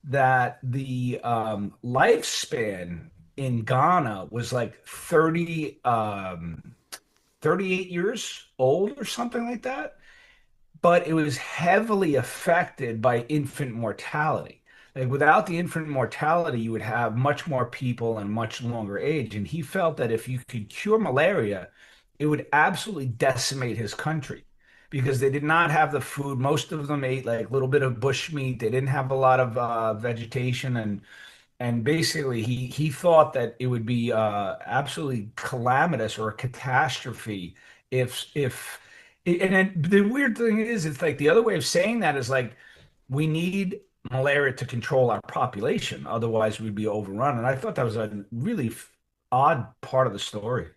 that the lifespan in Ghana was like 38 years old or something like that, but it was heavily affected by infant mortality. Like without the infant mortality, you would have much more people and much longer age. And he felt that if you could cure malaria, it would absolutely decimate his country because they did not have the food. Most of them ate like a little bit of bush meat. They didn't have a lot of vegetation, and basically he thought that it would be absolutely calamitous or a catastrophe if and then the weird thing is it's like the other way of saying that is like we need malaria to control our population, otherwise we'd be overrun. And I thought that was a really odd part of the story.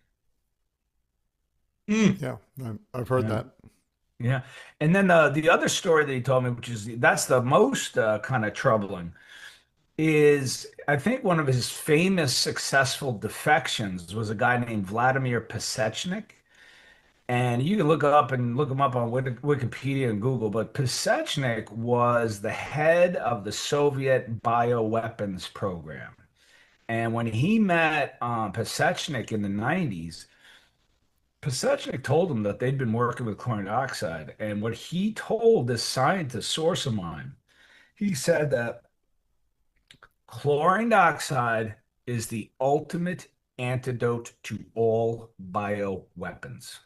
Yeah, I've heard Yeah. that. Yeah. And then the other story that he told me, which is that's the most kind of troubling, is I think one of his famous successful defections was a guy named Vladimir Pasechnik. And you can look him up on Wikipedia and Google, but Pasechnik was the head of the Soviet bioweapons program. And when he met Pasechnik in the 90s, Pasechnik told him that they'd been working with chlorine dioxide. And what he told this scientist source of mine, he said that chlorine dioxide is the ultimate antidote to all bioweapons.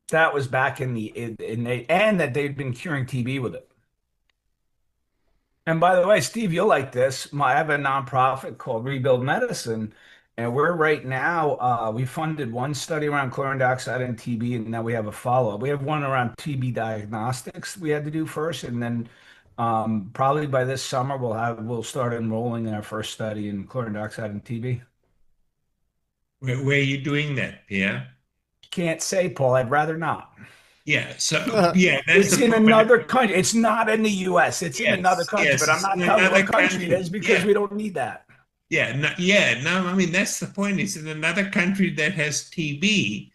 That was back and that they'd been curing TB with it. And by the way, Steve, you'll like this. I have a nonprofit called Rebuild Medicine, and we're right now, we funded one study around chlorine dioxide and TB, and now we have a follow-up. We have one around TB diagnostics we had to do first, and then probably by this summer we'll start enrolling in our first study in chlorine dioxide and TB. Where are you doing that, Pierre? Can't say, Paul. I'd rather not. Yeah, so yeah, that's It's in another country. It's not in the U.S. It's in another country, yes, but I'm not it's in telling you another what country it country. is because Yeah. we don't need that. No, I mean, that's the point. It's in another country that has TB.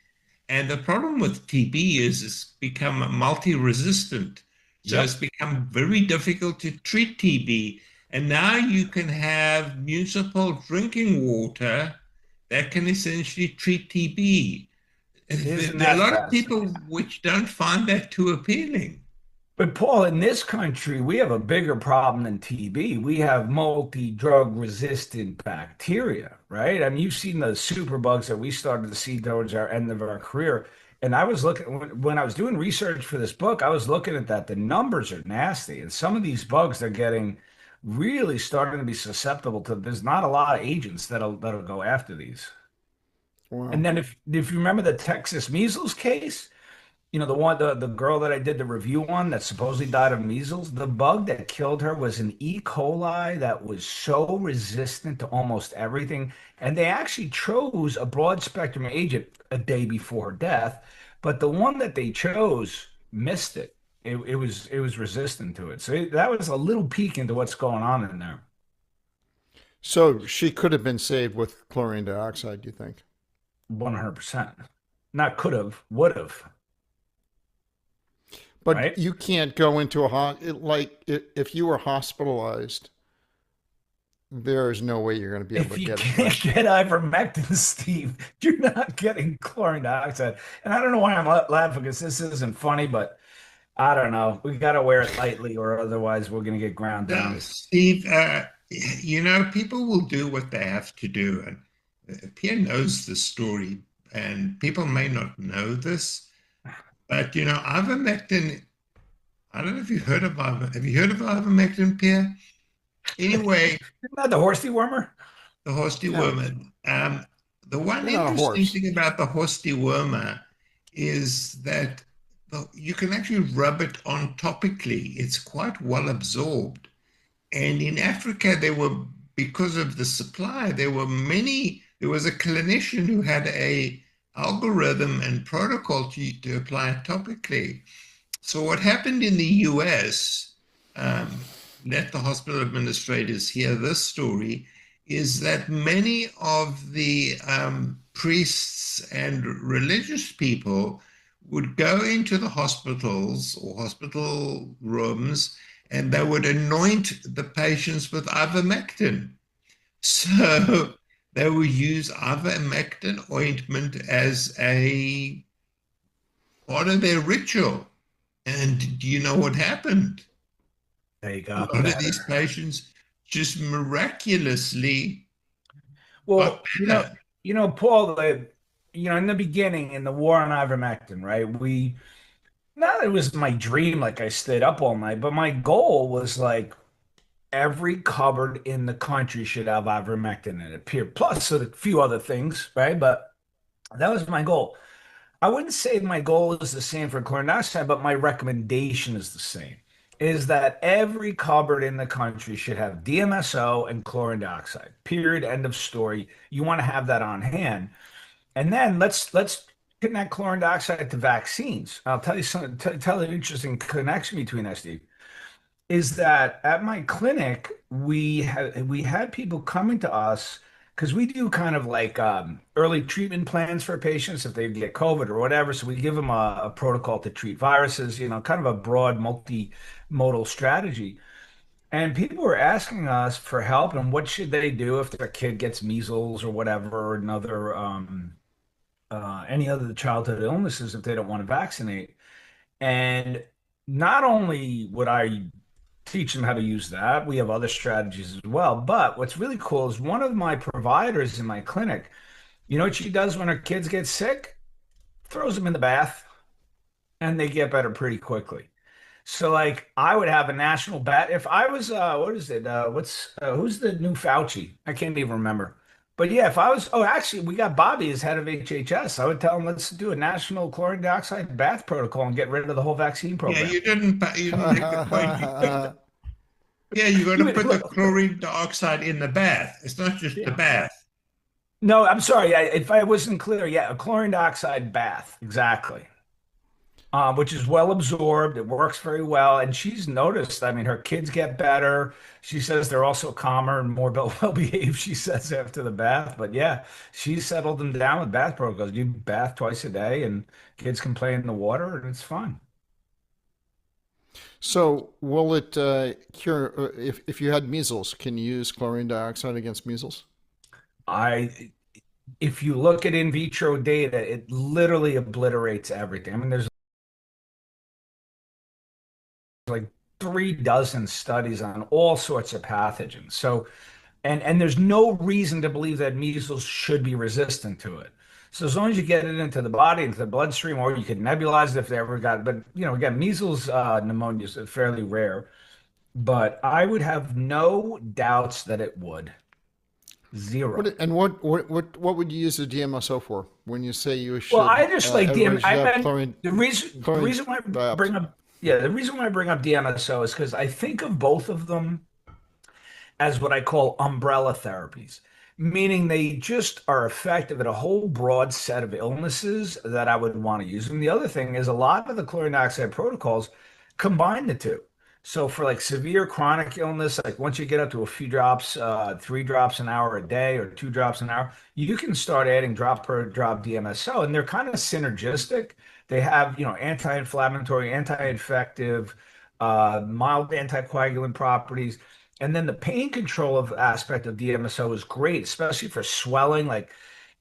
And the problem with TB is it's become multi-resistant. So Yep. it's become very difficult to treat TB. And now you can have municipal drinking water that can essentially treat TB. Isn't There are a that lot of fascinating? people which don't find that too appealing. But Paul, in this country, we have a bigger problem than TB. We have multi-drug resistant bacteria, right? I mean, you've seen the superbugs that we started to see towards our end of our career. And I was looking when I was doing research for this book, I was looking at that. The numbers are nasty. And some of these bugs are getting really starting to be susceptible to, there's not a lot of agents that'll go after these. Wow. And then if you remember the Texas measles case, you know, the girl that I did the review on that supposedly died of measles, the bug that killed her was an E. coli that was so resistant to almost everything. And they actually chose a broad spectrum agent a day before her death, but the one that they chose missed it. It was resistant to it. So that was a little peek into what's going on in there. So she could have been saved with chlorine dioxide, do you think? 100%. Not could have, would have. But Right. you can't go into if you were hospitalized, there is no way you're going to be able If to you get it can't back. get ivermectin, Steve, you're not getting chlorine dioxide. And I don't know why I'm laughing because this isn't funny, but I don't know. We got to wear it lightly or otherwise we're going to get ground down. Steve, people will do what they have to do. And Pierre knows the story, and people may not know this, but, ivermectin, I don't know if you've heard of ivermectin. Have you heard of ivermectin, Pierre? Anyway, Isn't that the horse dewormer? the horse dewormer. The one You're not a interesting horse. thing about the horse dewormer is that you can actually rub it on topically. It's quite well absorbed. And in Africa, because of the supply, there was a clinician who had a algorithm and protocol to apply it topically. So what happened in the US, let the hospital administrators hear this story, is that many of the priests and religious people would go into the hospitals or hospital rooms and they would anoint the patients with ivermectin. So they would use ivermectin ointment as a part of their ritual. And do you know what happened? They A got lot of these better. patients just miraculously got Well, better. Paul, in the beginning, in the war on ivermectin, right? Not that it was my dream, like I stayed up all night, but my goal was like every cupboard in the country should have ivermectin in it, period. Plus a few other things, right? But that was my goal. I wouldn't say my goal is the same for chlorine dioxide, but my recommendation is the same. Is that every cupboard in the country should have DMSO and chlorine dioxide. Period. End of story. You want to have that on hand. And then let's connect chlorine dioxide to vaccines. I'll tell you something, tell you an interesting connection between SD is that at my clinic we had people coming to us because we do kind of like early treatment plans for patients if they get COVID or whatever. So we give them a protocol to treat viruses, kind of a broad multimodal strategy. And people were asking us for help and what should they do if their kid gets measles or whatever, or another any other childhood illnesses if they don't want to vaccinate. And not only would I teach them how to use that. We have other strategies as well. But what's really cool is one of my providers in my clinic, you know what she does when her kids get sick? Throws them in the bath and they get better pretty quickly. So like I would have a national bat if I was what is it? What's who's the new Fauci? I can't even remember. But yeah, if I was actually we got Bobby as head of HHS. I would tell him let's do a national chlorine dioxide bath protocol and get rid of the whole vaccine Yeah, program. you didn't make the point. Yeah, you got to put the chlorine dioxide in the bath. It's not just the bath. No, I'm sorry. If I wasn't clear, yeah, a chlorine dioxide bath, exactly. Which is well absorbed. It works very well. And she's noticed, I mean, her kids get better. She says they're also calmer and more well behaved, she says, after the bath. But yeah, she's settled them down with bath protocols. You bath twice a day and kids can play in the water and it's fun. So, will it cure if you had measles? Can you use chlorine dioxide against measles? I, if you look at in vitro data, it literally obliterates everything. I mean, there's like 3 dozen studies on all sorts of pathogens. So, and there's no reason to believe that measles should be resistant to it. So as long as you get it into the body, into the bloodstream, or you could nebulize it if they ever got, but again, measles pneumonia is fairly rare, but I would have no doubts that it would. Zero. What would you use the DMSO for when you say you Well, should? I just like Everybody DM. should I have meant chlorine. the reason why I bring Dioxide. up yeah, the reason why I bring up DMSO is because I think of both of them as what I call umbrella therapies, meaning they just are effective at a whole broad set of illnesses that I would want to use. And the other thing is a lot of the chlorine dioxide protocols combine the two. So for like severe chronic illness, like once you get up to a few drops, 3 drops an hour a day or 2 drops an hour, you can start adding drop per drop DMSO, and they're kind of synergistic. They have, anti-inflammatory, anti-infective, mild anticoagulant properties. And then the pain control of aspect of DMSO is great, especially for swelling. Like,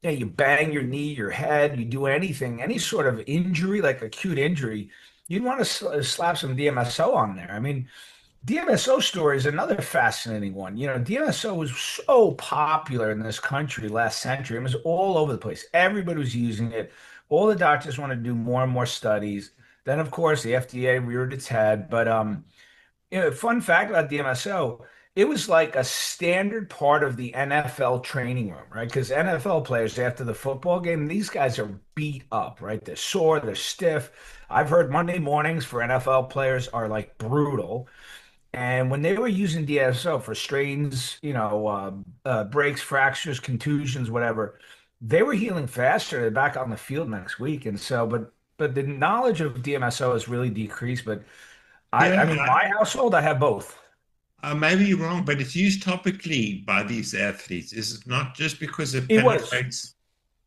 you bang your knee, your head, you do anything, any sort of injury, like acute injury, you'd want to slap some DMSO on there. I mean, DMSO story is another fascinating one. DMSO was so popular in this country last century. It was all over the place. Everybody was using it. All the doctors want to do more and more studies. Then, of course, the FDA reared its head. But fun fact about DMSO, it was like a standard part of the NFL training room, right? Because NFL players, after the football game, these guys are beat up, right? They're sore, they're stiff. I've heard Monday mornings for NFL players are like brutal. And when they were using DSO for strains, breaks, fractures, contusions, whatever, they were healing faster. They're back on the field next week. And so, but but the knowledge of DMSO has really decreased. But I mean, Yeah, my household, I have both. I may be wrong, but it's used topically by these athletes. Is it not just because it It was. penetrates?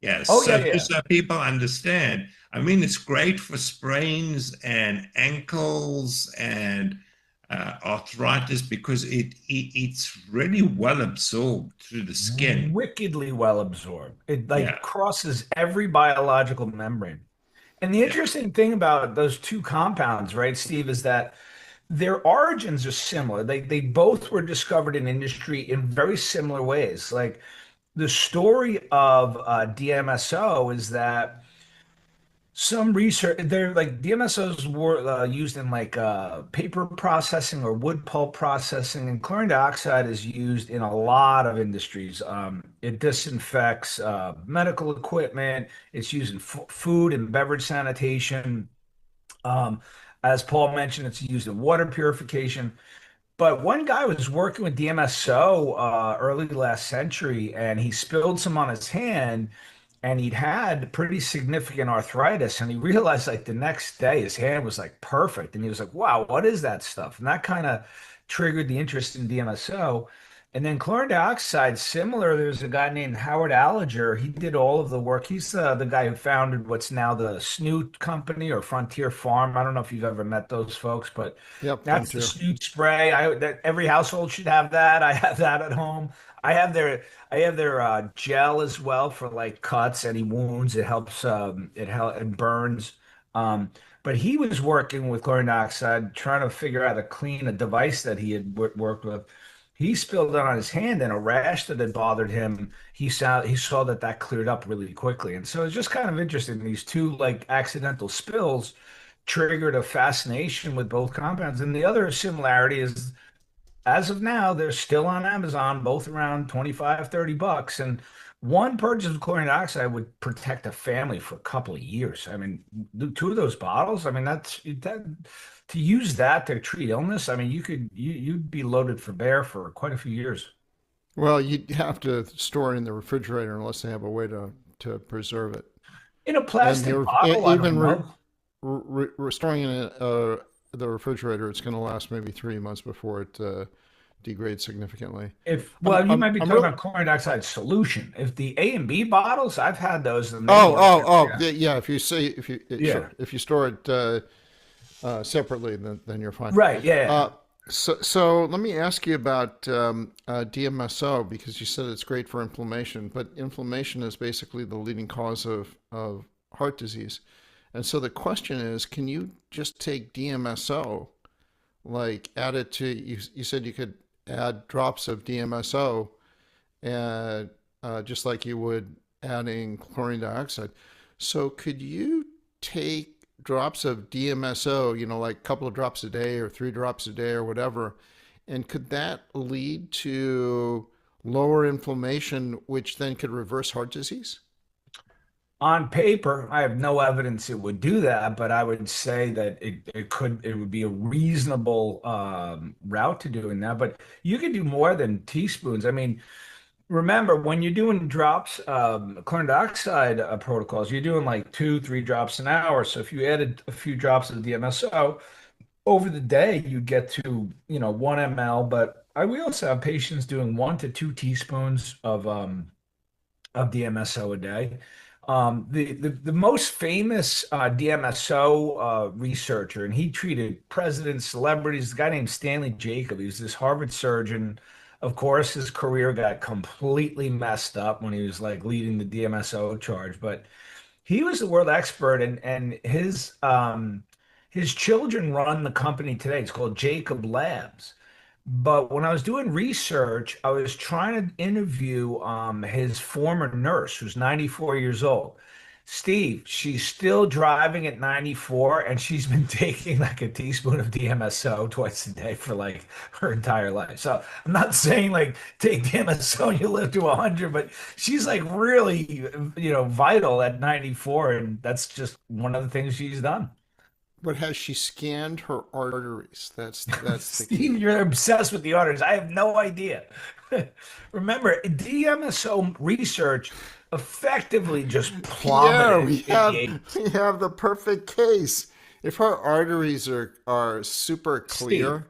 Yes. Oh So yeah, yeah. just so people understand, I mean, it's great for sprains and ankles and arthritis because it's really well absorbed through the skin. Wickedly well absorbed. It Yeah. like crosses every biological membrane. And the Yeah. interesting thing about those two compounds, right, Steve, is that their origins are similar. They both were discovered in industry in very similar ways. Like the story of DMSO is that some research, they're like DMSOs were used in like paper processing or wood pulp processing, and chlorine dioxide is used in a lot of industries. It disinfects medical equipment. It's used in food and beverage sanitation. Um, as Paul mentioned, it's used in water purification. But one guy was working with DMSO early last century, and he spilled some on his hand, and he'd had pretty significant arthritis, and he realized like the next day his hand was like perfect, and he was like, "Wow, what is that stuff?" And that kind of triggered the interest in DMSO. And then chlorine dioxide, similar. There's a guy named Howard Alliger. He did all of the work. He's the guy who founded what's now the Snoot Company or Frontier Farm. I don't know if you've ever met those folks, but Yep, that's the Frontier. Snoot spray. That every household should have that. I have that at home. I have their gel as well for like cuts, any wounds. It burns. Um, but he was working with chlorine dioxide, trying to figure out how to clean a device that he had worked with. He spilled it on his hand, and a rash that had bothered him. He saw that cleared up really quickly, and so it's just kind of interesting. These two like accidental spills triggered a fascination with both compounds. And the other similarity is, as of now, they're still on Amazon, both around 25, $30. And one purchase of chlorine dioxide would protect a family for a couple of years. I mean, two of those bottles, I mean, that to use that to treat illness, I mean, you'd be loaded for bear for quite a few years. Well, you'd have to store it in the refrigerator unless they have a way to preserve it. In a And plastic you're bottle, I don't even know. storing in the refrigerator, it's going to last maybe 3 months before it degrades significantly. If I'm well, you might be I'm talking real. about chlorine dioxide solution. If the A and B bottles, I've had those and they Oh, work. oh, oh, Yeah. yeah. If you say if you Yeah. sure if you store it separately, then you're fine. Right. Yeah. Yeah. So let me ask you about DMSO because you said it's great for inflammation, but inflammation is basically the leading cause of heart disease. And so the question is, can you just take DMSO, like add it to you said you could add drops of DMSO and just like you would adding chlorine dioxide. So could you take drops of DMSO, like a couple of drops a day or 3 drops a day or whatever, and could that lead to lower inflammation, which then could reverse heart disease? On paper, I have no evidence it would do that, but I would say that it would be a reasonable route to doing that. But you could do more than teaspoons. I mean, remember when you're doing drops, chlorine dioxide protocols, you're doing like 2, 3 drops an hour. So if you added a few drops of DMSO over the day, you get to 1 ml. But we also have patients doing 1 to 2 teaspoons of DMSO a day. The most famous DMSO researcher, and he treated presidents, celebrities, a guy named Stanley Jacob. He was this Harvard surgeon. Of course, his career got completely messed up when he was like leading the DMSO charge, but he was the world expert, and his children run the company today. It's called Jacob Labs. But when I was doing research, I was trying to interview his former nurse, who's 94 years old. Steve, she's still driving at 94, and she's been taking like a teaspoon of DMSO twice a day for like her entire life. So I'm not saying like take DMSO and you live to 100, but she's like really, vital at 94, and that's just one of the things she's done. But has she scanned her arteries? That's the key. Steve, you're obsessed with the arteries. I have no idea. Remember, DMSO research effectively just Pierre, plummeted we in have the 80s. we have the perfect case. If her arteries are super Steve, clear,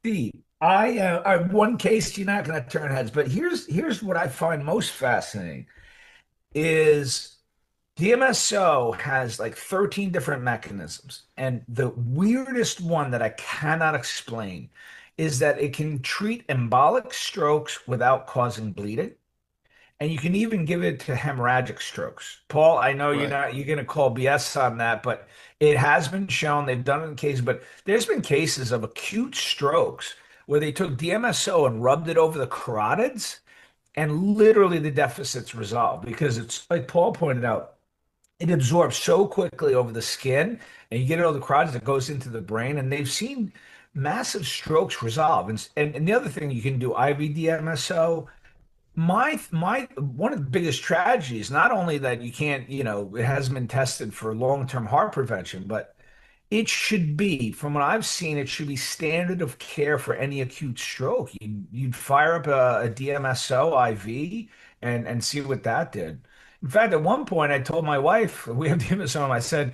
Steve, I one case you're not going to turn heads, but here's what I find most fascinating is DMSO has like 13 different mechanisms, and the weirdest one that I cannot explain is that it can treat embolic strokes without causing bleeding. And you can even give it to hemorrhagic strokes. Paul, I know right? you're gonna call BS on that, but it has been shown, they've done it in cases, but there's been cases of acute strokes where they took DMSO and rubbed it over the carotids, and literally the deficits resolved because it's like Paul pointed out, it absorbs so quickly over the skin, and you get it over the carotids, it goes into the brain, and they've seen massive strokes resolve. And the other thing you can do IV DMSO. My one of the biggest tragedies, not only that you can't, it hasn't been tested for long-term heart prevention, but it should be, from what I've seen, it should be standard of care for any acute stroke. You'd fire up a DMSO IV and see what that did. In fact, at one point, I told my wife, we have DMSO, and I said,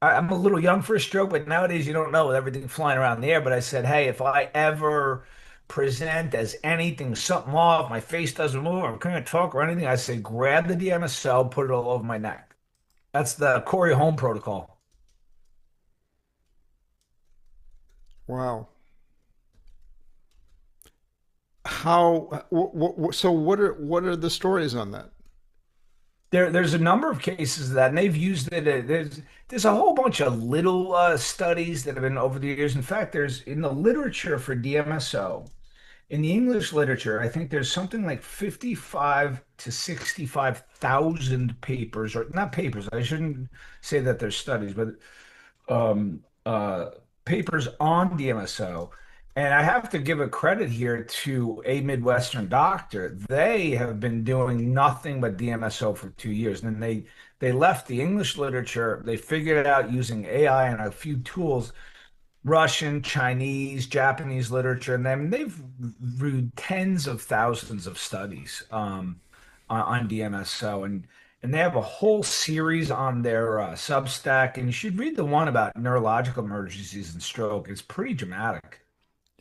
I'm a little young for a stroke, but nowadays you don't know with everything flying around the air. But I said, hey, if I ever present as anything, something off, my face doesn't move, or I can't talk or anything, I say, grab the DMSO, put it all over my neck. That's the Corey Home protocol. Wow. How? So what are the stories on that? There's a number of cases of that, and they've used it. There's a whole bunch of little studies that have been over the years. In fact, there's in the literature for DMSO. In the English literature, I think there's something like 55 to 65,000 papers, or not papers. I shouldn't say that there's studies, but um, papers on DMSO. And I have to give a credit here to a Midwestern doctor. They have been doing nothing but DMSO for 2 years. And they left the English literature. They figured it out using AI and a few tools, Russian, Chinese, Japanese literature, and then they've reviewed tens of thousands of studies on DMSO, and they have a whole series on their Substack, and you should read the one about neurological emergencies and stroke. It's pretty dramatic.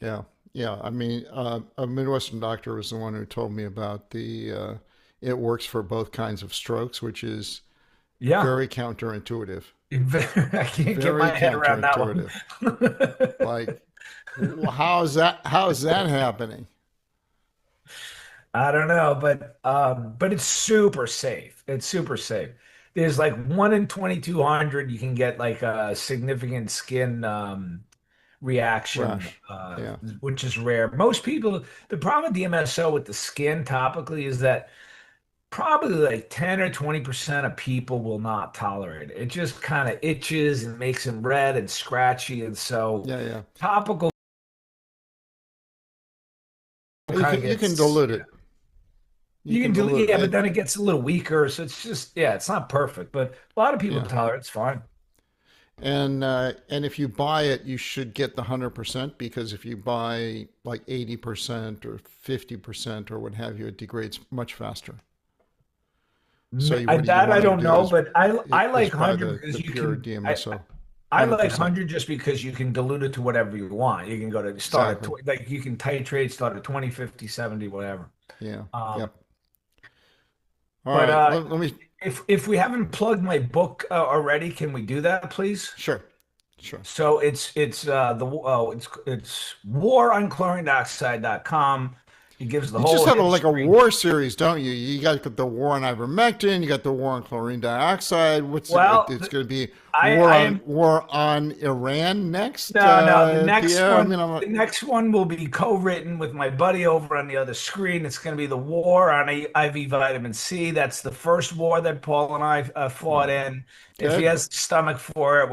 Yeah, yeah. I mean, a Midwestern doctor was the one who told me about the. It works for both kinds of strokes, which is Yeah, very counterintuitive. I can't get Very my head around that one. counterintuitive. Like, how is that? How is that happening? I don't know, but it's super safe. It's super safe. There's like 1 in 2,200 you can get like a significant skin reaction, Rush. Yeah. which is rare. Most people, the problem with DMSO with the skin topically is that probably like 10 or 20% of people will not tolerate it. It just kind of itches and makes them red and scratchy. And so Yeah, yeah. topical You kind of can gets, dilute it. you can do, yeah, but then it gets a little weaker. So it's just, yeah, it's not perfect, but a lot of people Yeah. tolerate it. It's fine. And if you buy it, you should get the 100% because if you buy like 80% or 50% or what have you, it degrades much faster. So what you That I wanna don't do know, is- but I is like buy 100 because the you pure can. DMSO. I like 100%. 100 just because you can dilute it to whatever you want. You can go to start at Exactly. like you can titrate, start at 20, 50, 70, whatever. Yeah. Um, Yep. All but right. Let me. if we haven't plugged my book already, can we do that, please? Sure. Sure. So it's waronchlorine-dioxide.com. It gives the You whole just have like a history. war series, don't you? You got the war on ivermectin. You got the war on chlorine dioxide. Well, It's going to be I war am on Iran next. no, the next Pierre? one, I mean, the next one will be co-written with my buddy over on the other screen. It's going to be the war on IV vitamin C. That's the first war that Paul and I fought in. If he Good. has the stomach for it,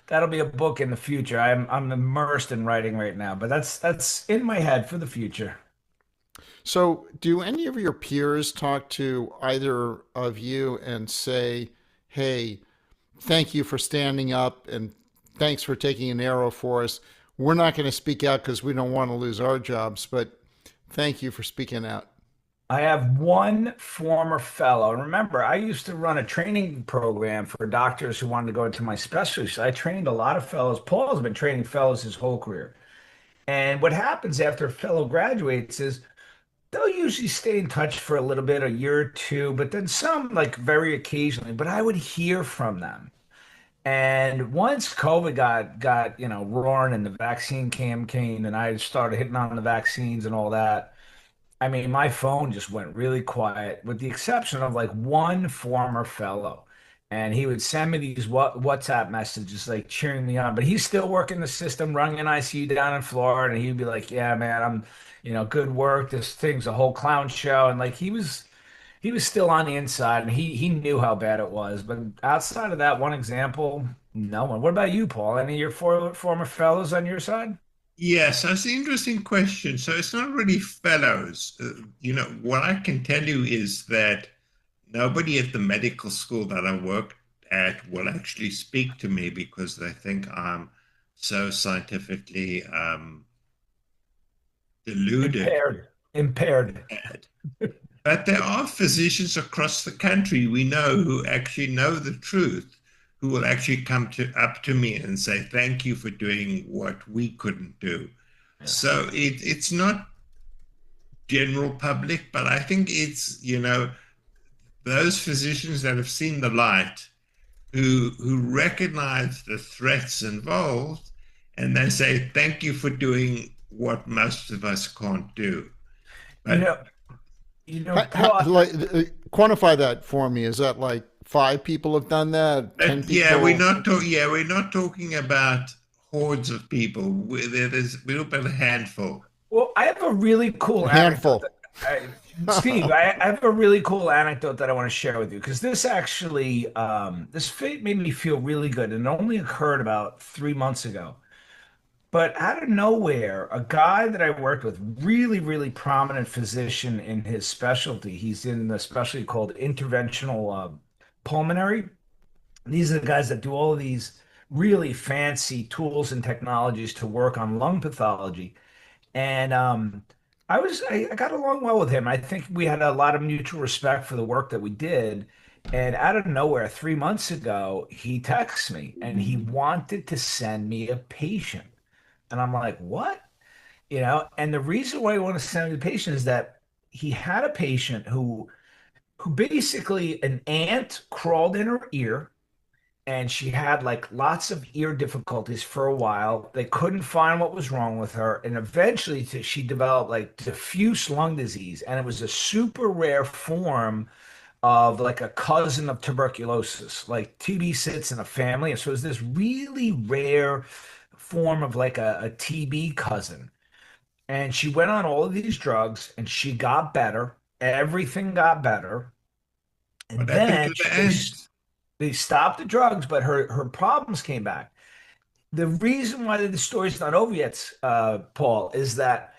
that'll be a book in the future. I'm immersed in writing right now, but that's in my head for the future. So, do any of your peers talk to either of you and say, "Hey, thank you for standing up and thanks for taking an arrow for us. We're not going to speak out because we don't want to lose our jobs, but Thank you for speaking out. I have one former fellow. Remember, I used to run a training program for doctors who wanted to go into my specialty. So I trained a lot of fellows. Paul has been training fellows his whole career. And what happens after a fellow graduates is they'll usually stay in touch for a little bit, a year or two, but then some like very occasionally. But I would hear from them. And once COVID got roaring and the vaccine came and I started hitting on the vaccines and all that. I mean, my phone just went really quiet, with the exception of like one former fellow. And he would send me these WhatsApp messages like cheering me on. But he's still working the system, running an ICU down in Florida. And he'd be like, "Yeah, man, good work. This thing's a whole clown show." And like he was still on the inside and he knew how bad it was. But outside of that one example, no one. What about you, Paul? Any of your former fellows on your side? Yes, that's an interesting question. So it's not really fellows. What I can tell you is that nobody at the medical school that I worked at will actually speak to me because they think I'm so scientifically deluded. Impaired. But there are physicians across the country we know who actually know the truth, who will actually come up to me and say, "Thank you for doing what we couldn't do." Yeah. So it's not general public, but I think it's, those physicians that have seen the light, who recognize the threats involved, and they say, "Thank you for doing what most of us can't do." But Paul, Like, quantify that for me. Is that like 5 people have done that? 10 people? yeah, we're not talking about hordes of people. There's a little bit of a handful. well, I have a really cool A handful. Steve, I have a really cool anecdote that I want to share with you because this actually made me feel really good, and it only occurred about 3 months ago. But out of nowhere, a guy that I worked with, really, really prominent physician in his specialty. He's in the specialty called interventional pulmonary. These are the guys that do all of these really fancy tools and technologies to work on lung pathology. And I got along well with him. I think we had a lot of mutual respect for the work that we did. And out of nowhere, 3 months ago, he texts me and he wanted to send me a patient. And I'm like, what? And the reason why he wanted to send me the patient is that he had a patient who basically an ant crawled in her ear and she had like lots of ear difficulties for a while. They couldn't find what was wrong with her. And eventually she developed like diffuse lung disease. And it was a super rare form of like a cousin of tuberculosis. Like TB sits in a family. And so it's this really rare form of like a TB cousin. And she went on all of these drugs and she got better. Everything got better. And What happened then to the ants? they stopped the drugs, but her problems came back. The reason why the story's not over yet, Paul, is that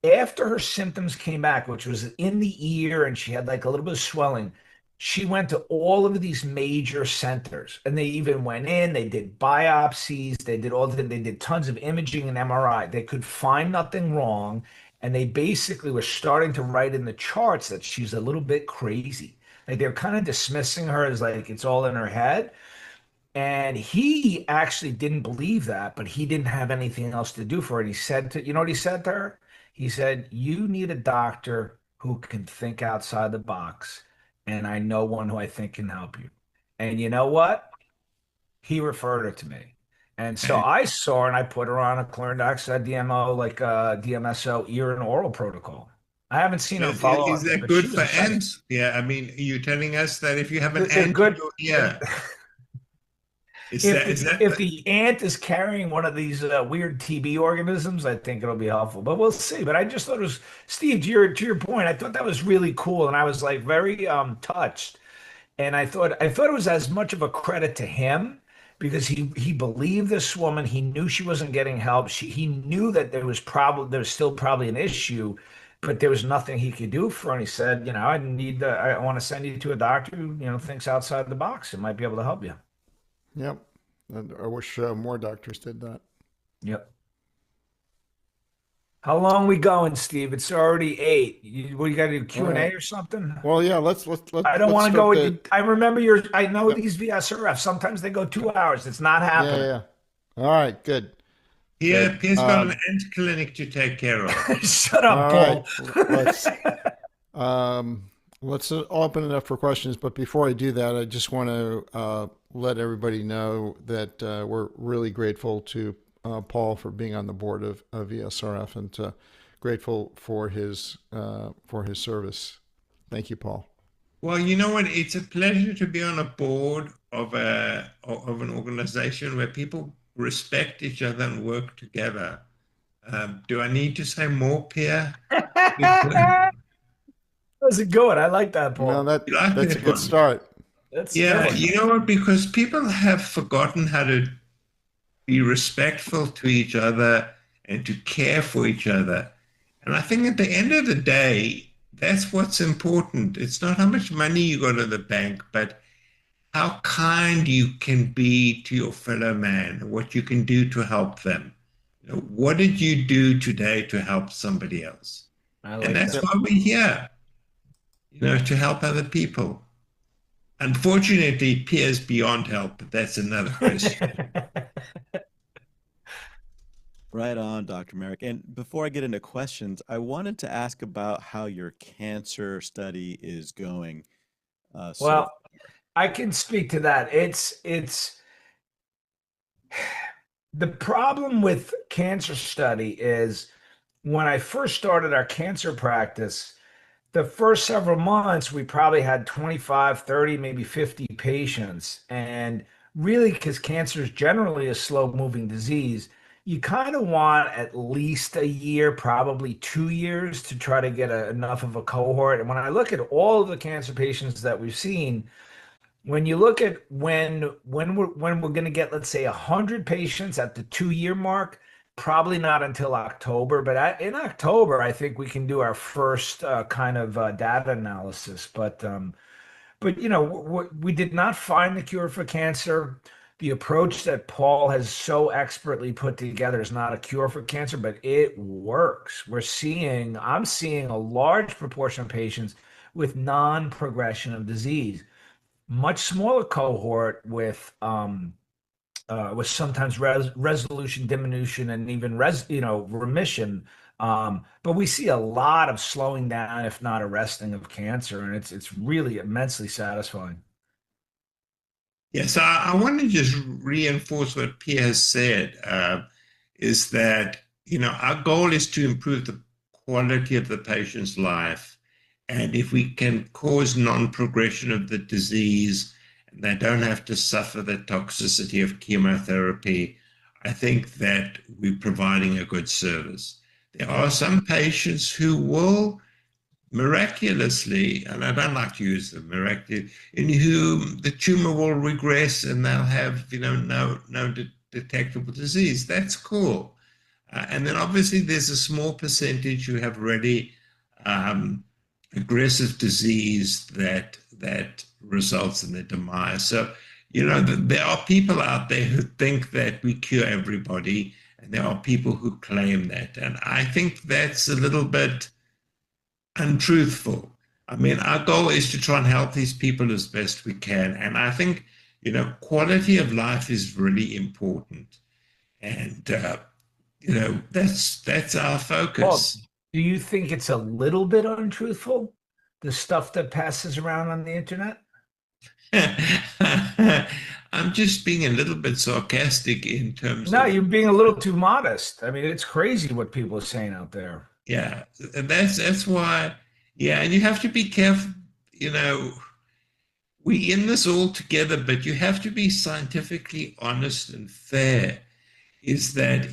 after her symptoms came back, which was in the ear, and she had like a little bit of swelling, she went to all of these major centers, and they even went in. They did biopsies. They did tons of imaging and MRI. They could find nothing wrong, and they basically were starting to write in the charts that she's a little bit crazy. Like they're kind of dismissing her as like it's all in her head. And he actually didn't believe that, but he didn't have anything else to do for it. He said you know what he said to her? He said, "You need a doctor who can think outside the box, and I know one who I think can help you." And you know what? He referred her to me. And so And I saw her and I put her on a chlorine dioxide DMO, like DMSO ear and oral protocol. I haven't seen so her follow is up yet, that but she good was for excited. ants? Yeah, I mean, you're telling us that if you have an They're ant in good. your ear, If is that if the ant is carrying one of these weird TB organisms, I think it'll be helpful. But we'll see. But I just thought it was Steve, to your point. I thought that was really cool, and I was like very touched. And I thought it was as much of a credit to him because he believed this woman. He knew she wasn't getting help. He knew that there was still probably an issue, but there was nothing he could do for her. And he said, I want to send you to a doctor who thinks outside the box and might be able to help you. Yep. And I wish more doctors did that. Yep. How long we going, Steve? It's already 8. You got to do All Q&A right. or something? Well, yeah, I don't let's want to go start with the you. I remember yours. I know yep. these VSRF. Sometimes they go 2 hours. It's not Yeah, happening. yeah. All right, good. Good. Pierre's got an ant clinic to take care of. Shut up, All right. Paul. Um let's open it up for questions, but before I do that, I just want to let everybody know that we're really grateful to Paul for being on the board of ESRF and grateful for his service. Thank you, Paul. Well, you know what? It's a pleasure to be on a board of an organization where people respect each other and work together. Do I need to say more, Pierre? How's it going? I like that, No, Paul. You like that's a that good one? start. That's a good Yeah, one. you know what? Because people have forgotten how to be respectful to each other and to care for each other. And I think at the end of the day, that's what's important. It's not how much money you got in the bank, but how kind you can be to your fellow man, what you can do to help them. You know, what did you do today to help somebody else? I And like that's that. why we're here, to help other people. Unfortunately, Pierre's beyond help, but that's another question. Right on, Dr. Merrick. And before I get into questions, I wanted to ask about how your cancer study is going. So, Well, I can speak to that. It's the problem with cancer study is when I first started our cancer practice, the first several months, we probably had 25, 30, maybe 50 patients. And really, because cancer is generally a slow moving disease, you kind of want at least a year, probably 2 years to try to get enough of a cohort. And when I look at all of the cancer patients that we've seen, when you look at when we're going to get, let's say, 100 patients at the 2 year mark, probably not until October. But in October, I think we can do our first kind of data analysis. But we did not find the cure for cancer. The approach that Paul has so expertly put together is not a cure for cancer, but it works. I'm seeing a large proportion of patients with non-progression of disease, much smaller cohort with sometimes resolution diminution and even remission. But we see a lot of slowing down, if not arresting, of cancer, and it's really immensely satisfying. Yes, I want to just reinforce what Pierre has said, is that, our goal is to improve the quality of the patient's life. And if we can cause non-progression of the disease, and they don't have to suffer the toxicity of chemotherapy, I think that we're providing a good service. There are some patients who will miraculously, and I don't like to use the miraculous, in whom the tumor will regress and they'll have, no detectable disease. That's cool. And then obviously there's a small percentage who have really aggressive disease that results in their demise. So, there are people out there who think that we cure everybody, and there are people who claim that. And I think that's a little bit untruthful. I mean, our goal is to try and help these people as best we can. And I think, quality of life is really important. And, that's our Well, focus. do you think it's a little bit untruthful, the stuff that passes around on the internet? I'm just being a little bit sarcastic in terms No, of, you're being a little too modest. I mean, it's crazy what people are saying out there. yeah, and that's why, yeah, and you have to be careful, we in this all together, but you have to be scientifically honest and fair. Is that,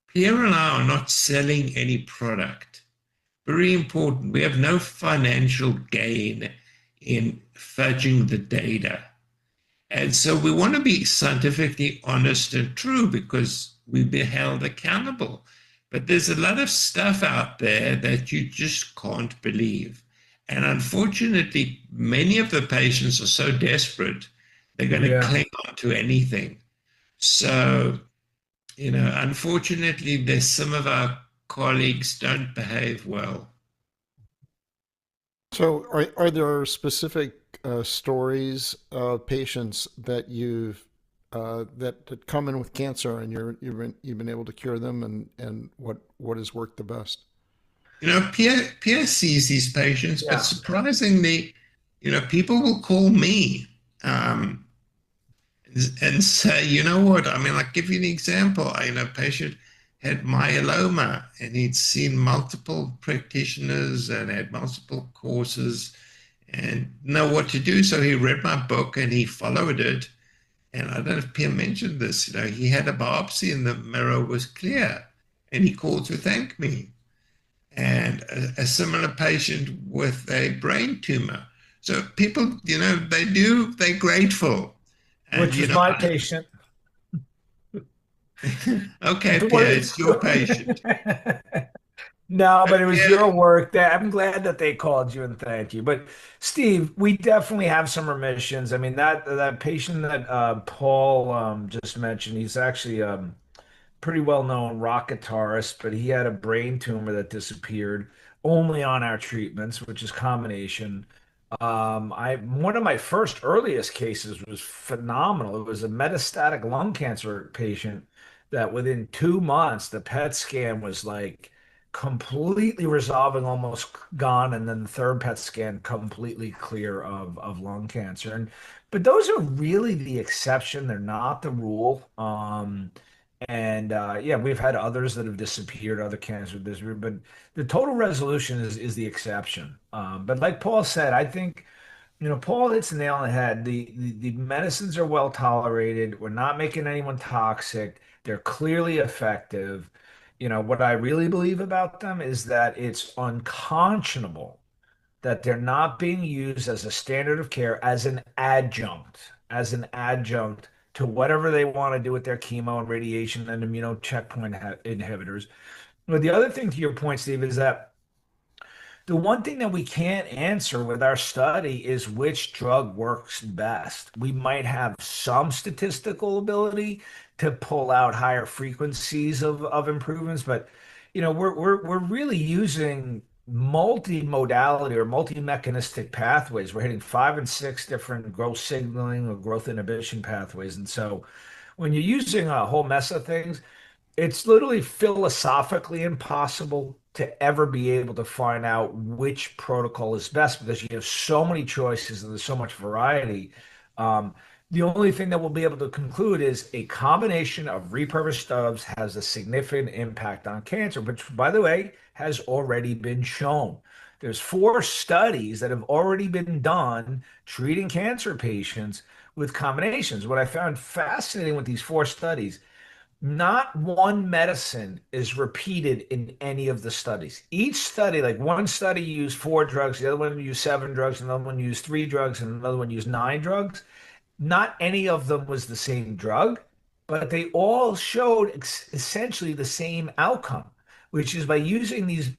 Pierre and I are not selling any product. Very important. We have no financial gain in fudging the data. And so we want to be scientifically honest and true because we be held accountable. But there's a lot of stuff out there that you just can't believe. And unfortunately, many of the patients are so desperate, they're going to Yeah. cling on to anything. So, Unfortunately, there's some of our colleagues don't behave well. So, are there specific stories of patients that that come in with cancer, and you've been able to cure them, and what has worked the best? Pierre sees these patients, but Yeah. surprisingly, people will call me and say, you know what? I mean, I'll give you an example. A patient had myeloma and he'd seen multiple practitioners and had multiple courses and know what to do. So he read my book and he followed it. And I don't know if Pierre mentioned this, he had a biopsy and the marrow was clear and he called to thank me. And a similar patient with a brain tumor. So people, they're grateful. And, Which was my patient. okay, The Pierre, word- it's your patient. No, but it was Pierre, your work. That I'm glad that they called you and thanked you. But Steve, we definitely have some remissions. I mean, that patient that Paul just mentioned, he's actually pretty well known rock guitarist, but he had a brain tumor that disappeared only on our treatments, which is combination. I One of my first earliest cases was phenomenal. It was a metastatic lung cancer patient that within 2 months the PET scan was like completely resolving, almost gone, and then the third PET scan completely clear of lung cancer. And but those are really the exception. They're not the rule. And yeah, we've had others that have disappeared, other cancer disappeared, but the total resolution is the exception. But like Paul said, I think Paul hits the nail on the head. The medicines are well tolerated. We're not making anyone toxic. They're clearly effective. What I really believe about them is that it's unconscionable that they're not being used as a standard of care as an adjunct to whatever they want to do with their chemo and radiation and immuno checkpoint inhibitors. But the other thing to your point, Steve, is that the one thing that we can't answer with our study is which drug works best. We might have some statistical ability to pull out higher frequencies of improvements, but we're really using multi-modality or multi-mechanistic pathways. We're hitting 5 and 6 different growth signaling or growth inhibition pathways. And so when you're using a whole mess of things, it's literally philosophically impossible to ever be able to find out which protocol is best because you have so many choices and there's so much variety. Um, the only thing that we'll be able to conclude is a combination of repurposed stubs has a significant impact on cancer, which, by the way, has already been shown. There's 4 studies that have already been done treating cancer patients with combinations. What I found fascinating with these 4 studies, not one medicine is repeated in any of the studies. Each study, like one study used 4 drugs, the other one used 7 drugs, another one used 3 drugs, and another one used 9 drugs. Not any of them was the same drug, but they all showed essentially the same outcome, which is by using these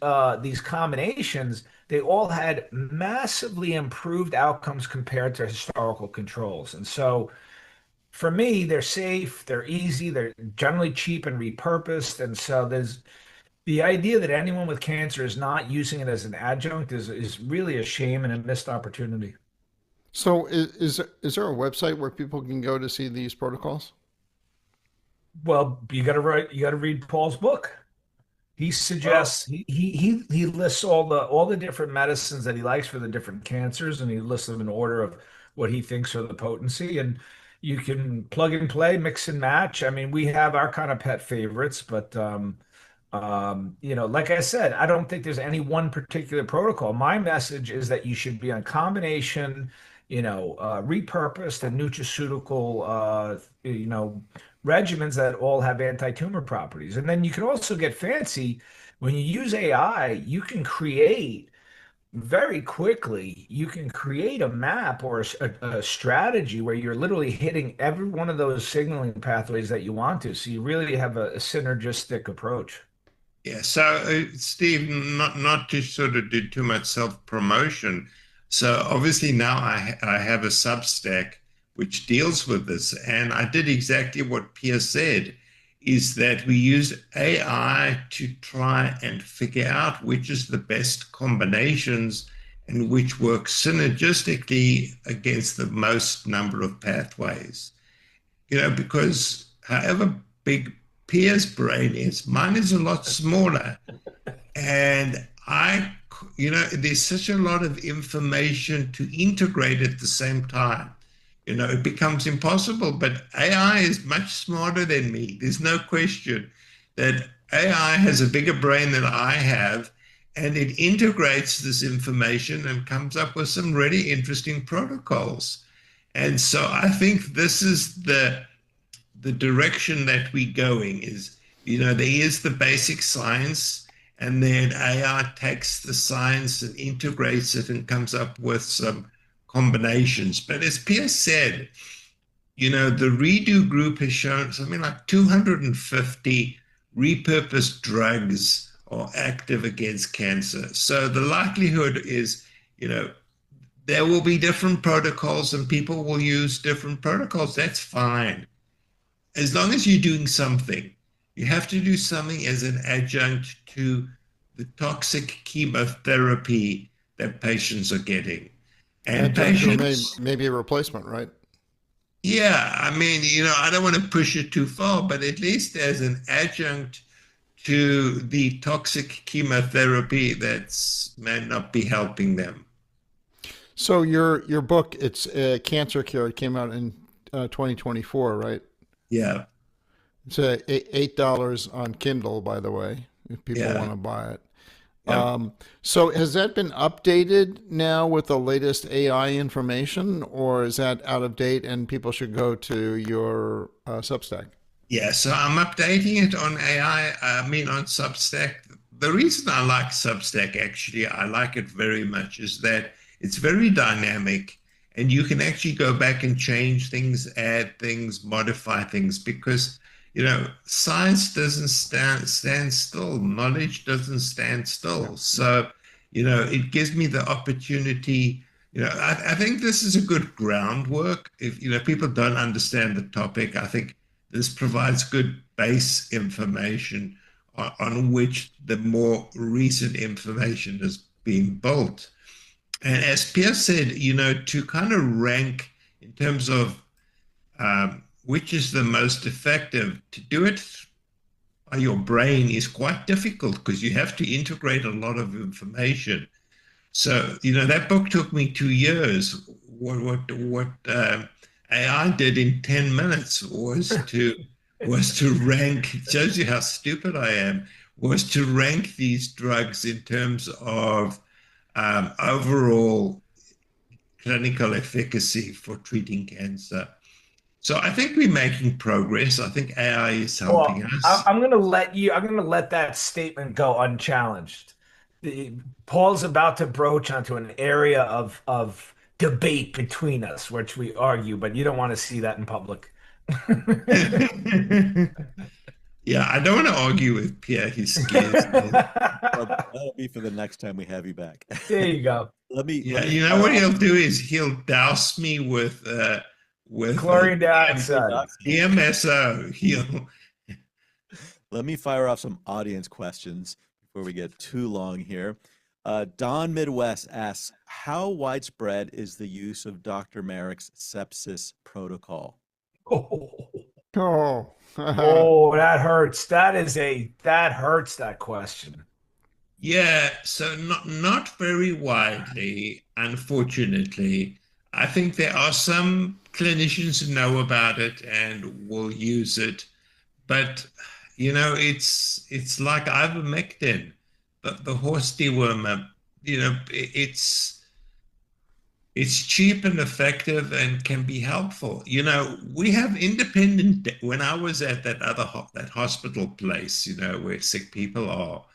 combinations, they all had massively improved outcomes compared to historical controls. And so for me, they're safe, they're easy, they're generally cheap and repurposed. And so there's the idea that anyone with cancer is not using it as an adjunct is really a shame and a missed opportunity. So, is there a website where people can go to see these protocols? Well, you got to read Paul's book. He suggests he lists all the different medicines that he likes for the different cancers, and he lists them in order of what he thinks are the potency. And you can plug and play, mix and match. I mean, we have our kind of pet favorites, but like I said, I don't think there's any one particular protocol. My message is that you should be on combination, repurposed and nutraceutical, regimens that all have anti-tumor properties. And then you can also get fancy when you use AI. You can create very quickly. You can create a map or a strategy where you're literally hitting every one of those signaling pathways that you want to. So you really have a synergistic approach. Yeah, so Steve, not to sort of do too much self-promotion. So obviously now I have a Substack which deals with this, and I did exactly what Pierre said. is that we use AI to try and figure out which is the best combinations and which work synergistically against the most number of pathways. Because however big Pierre's brain is, mine is a lot smaller. And there's such a lot of information to integrate at the same time. It becomes impossible, but AI is much smarter than me. There's no question that AI has a bigger brain than I have, and it integrates this information and comes up with some really interesting protocols. And so I think this is the direction that we're going is, there is the basic science, and then AI takes the science and integrates it and comes up with some combinations. But as Pierre said, the Redo group has shown something like 250 repurposed drugs are active against cancer. So the likelihood is, there will be different protocols and people will use different protocols. That's fine. As long as you're doing something, you have to do something as an adjunct to the toxic chemotherapy that patients are getting. And patients, maybe a replacement, right? Yeah, I mean, I don't want to push it too far, but at least as an adjunct to the toxic chemotherapy that's may not be helping them. So your book, it's Cancer Cure. It came out in 2024, right? Yeah. It's $8 on Kindle, by the way, if people want to buy it. Yeah. So has that been updated now with the latest AI information, or is that out of date and people should go to your Substack? Yeah, so I'm updating it on AI, on Substack. The reason I like Substack, actually, I like it very much, is that it's very dynamic and you can actually go back and change things, add things, modify things, because science doesn't stand still. Knowledge doesn't stand still. So, it gives me the opportunity. I think this is a good groundwork. If, people don't understand the topic, I think this provides good base information on which the more recent information is being built. And as Pierre said, to kind of rank in terms of which is the most effective, to do it by your brain is quite difficult because you have to integrate a lot of information. So, that book took me 2 years. What AI did in 10 minutes was to rank, it shows you how stupid I am, was to rank these drugs in terms of overall clinical efficacy for treating cancer. So I think we're making progress. I think AI is helping us. I'm going to let that statement go unchallenged. Paul's about to broach onto an area of debate between us, which we argue, but you don't want to see that in public. Yeah, I don't want to argue with Pierre. He scares me. That'll be for the next time we have you back. There you go. Let me what he'll do is he'll douse me with chlorine dioxide. DMSO. Let me fire off some audience questions before we get too long here. Don Midwest asks, how widespread is the use of Dr. Merrick's sepsis protocol? Oh, that hurts. That hurts, that question. Yeah, so not very widely, unfortunately. I think there are some clinicians who know about it and will use it, but it's like ivermectin, the horse dewormer. It's cheap and effective and can be helpful. We have independent. When I was at that hospital place, where sick people are.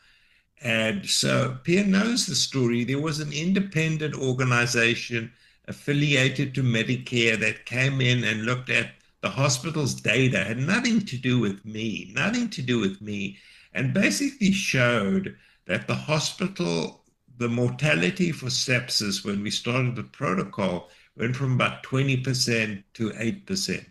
And so Pierre knows the story. There was an independent organization affiliated to Medicare that came in and looked at the hospital's data, had nothing to do with me, and basically showed that the hospital, the mortality for sepsis when we started the protocol went from about 20% to 8%.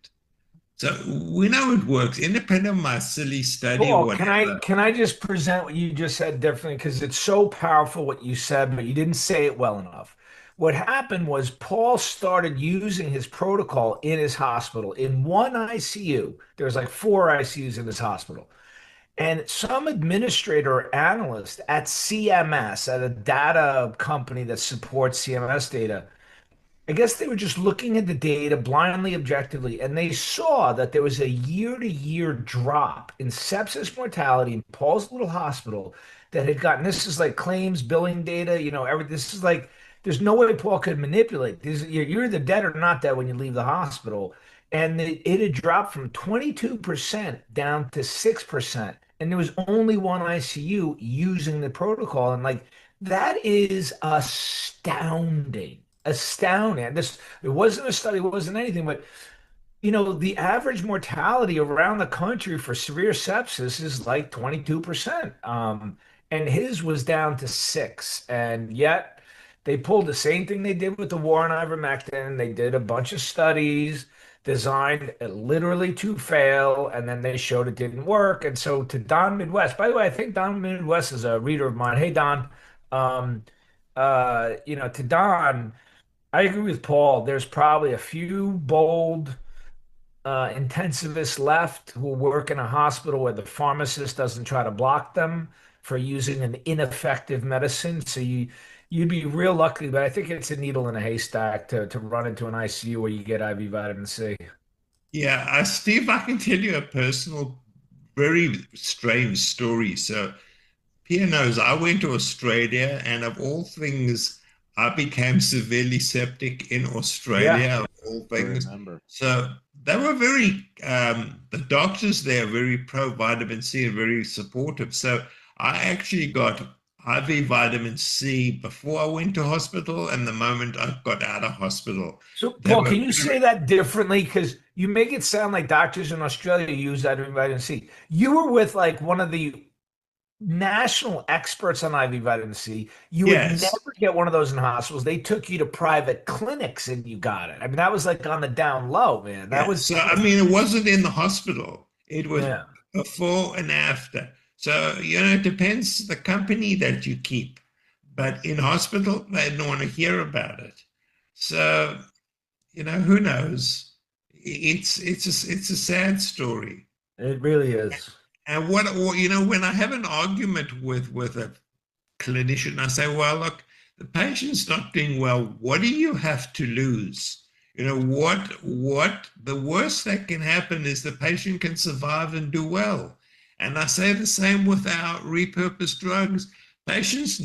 So we know it works, independent of my silly study or Paul, can I whatever. can I just present what you just said differently because it's so powerful what you said, but you didn't say it well enough. What happened was Paul started using his protocol in his hospital in one ICU. There's like four ICUs in his hospital. And some administrator or analyst at CMS, at a data company that supports CMS data, I guess they were just looking at the data blindly, objectively, and they saw that there was a year-to-year drop in sepsis mortality in Paul's little hospital that had gotten, this is like claims, billing data, this is like, there's no way Paul could manipulate this. You're either dead or not dead when you leave the hospital. And it had dropped from 22% down to 6%. And there was only one ICU using the protocol. And like, that is astounding, astounding. This, it wasn't a study, it wasn't anything, but the average mortality around the country for severe sepsis is like 22%. And his was down to 6. And yet they pulled the same thing they did with the war on ivermectin. They did a bunch of studies designed literally to fail, and then they showed it didn't work. And so to Don Midwest, by the way, I think Don Midwest is a reader of mine. Hey, Don. Um, to Don, I agree with Paul. There's probably a few bold intensivists left who work in a hospital where the pharmacist doesn't try to block them for using an ineffective medicine. So you'd be real lucky, but I think it's a needle in a haystack to run into an ICU where you get IV vitamin C. Yeah, Steve, I can tell you a personal, very strange story. So Pierre knows I went to Australia, and of all things, I became severely septic in Yeah. Australia, of all I things. remember. So they were the doctors there are very pro vitamin C and very supportive. So I actually got IV vitamin C before I went to hospital and the moment I got out of hospital. So, They Paul, were can you say that differently? Because you make it sound like doctors in Australia use that vitamin C. You were with like one of the national experts on IV vitamin C. You would yes. never get one of those in hospitals. They took you to private clinics and you got it. I mean, that was like on the down low, man. That Yeah, was, so I mean, it wasn't in the hospital. It was yeah. before and after. So, it depends the company that you keep. But in hospital, they don't want to hear about it. So, who knows? It's a sad story. It really is. And when I have an argument with a clinician, I say, well, look, the patient's not doing well. What do you have to lose? What the worst that can happen is the patient can survive and do well. And I say the same with our repurposed drugs. Patients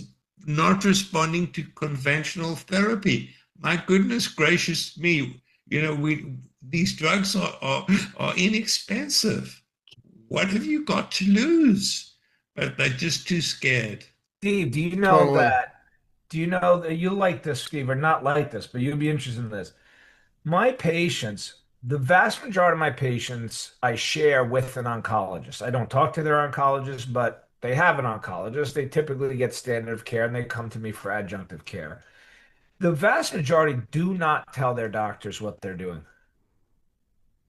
not responding to conventional therapy. My goodness gracious me, these drugs are inexpensive. What have you got to lose? But they're just too scared. Steve, Totally. do you know that you like this, Steve, or not like this, but you'd be interested in this. My patients, the vast majority of my patients, I share with an oncologist. I don't talk to their oncologist, but they have an oncologist. They typically get standard of care and they come to me for adjunctive care. The vast majority do not tell their doctors what they're doing.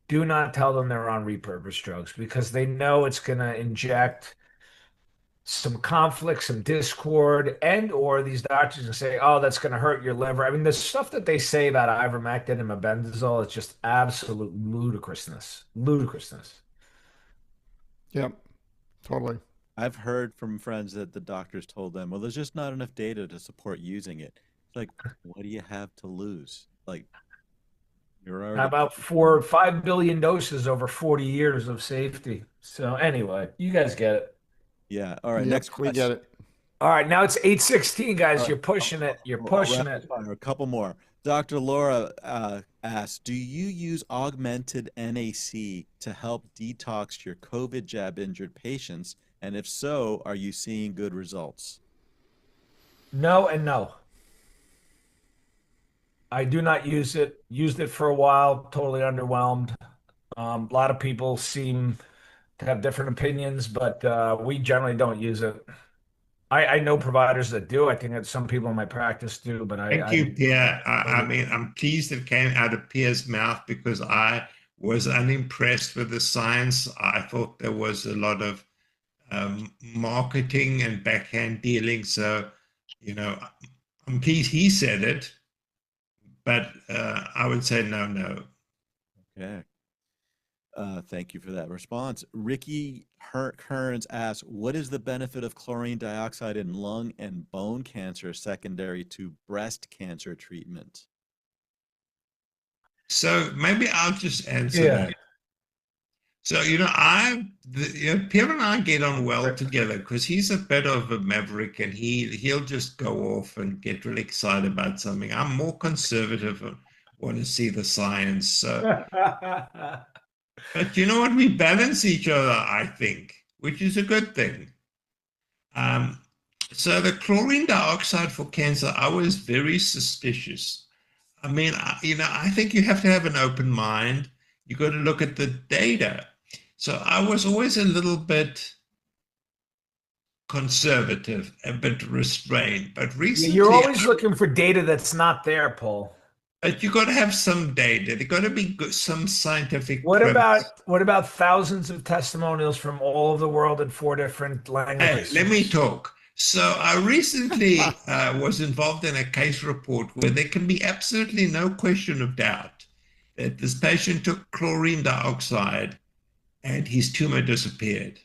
Do not tell them they're on repurposed drugs because they know it's going to inject some conflict, some discord, and or these doctors can say, "Oh, that's going to hurt your liver." I mean, the stuff that they say about ivermectin and mebendazole is just absolute ludicrousness. Ludicrousness. Yep. Totally. I've heard from friends that the doctors told them, well, there's just not enough data to support using it. It's like, what do you have to lose? Like, you're How already, about 4 or 5 billion doses over 40 years of safety? So anyway, you guys get it. yeah. All right, next Yep. We get question. it. All right, now it's 8:16, All guys. right, You're pushing it. You're I'll pushing rapid it. fire a couple more. Dr. Laura asks, do you use augmented NAC to help detox your COVID jab injured patients? And if so, are you seeing good results? No and no. I do not use it. Used it for a while, totally underwhelmed. A lot of people seem to have different opinions, but we generally don't use it. I know providers that do. I think that some people in my practice do, but Thank I you, Pierre. I mean, I'm pleased it came out of Pierre's mouth because I was unimpressed with the science. I thought there was a lot of marketing and backhand dealing. So, I'm pleased he said it, but I would say no. Okay. Thank you for that response. Ricky Kearns asks, what is the benefit of chlorine dioxide in lung and bone cancer secondary to breast cancer treatment? So maybe I'll just answer Yeah. that. So, Pierre and I get on well together because he's a bit of a maverick and he'll just go off and get really excited about something. I'm more conservative and want to see the science. So, but you know what? We balance each other, I think, which is a good thing. Um, so the chlorine dioxide for cancer, I was very suspicious. I mean, I think you have to have an open mind. You got to look at the data. So I was always a little bit conservative, a bit restrained. But recently, You're always looking for data that's not there, Paul. but you got to have some data. There got to be some scientific What premise. about thousands of testimonials from all over the world in 4 different languages? Let me talk. So I recently was involved in a case report where there can be absolutely no question of doubt that this patient took chlorine dioxide and his tumor disappeared.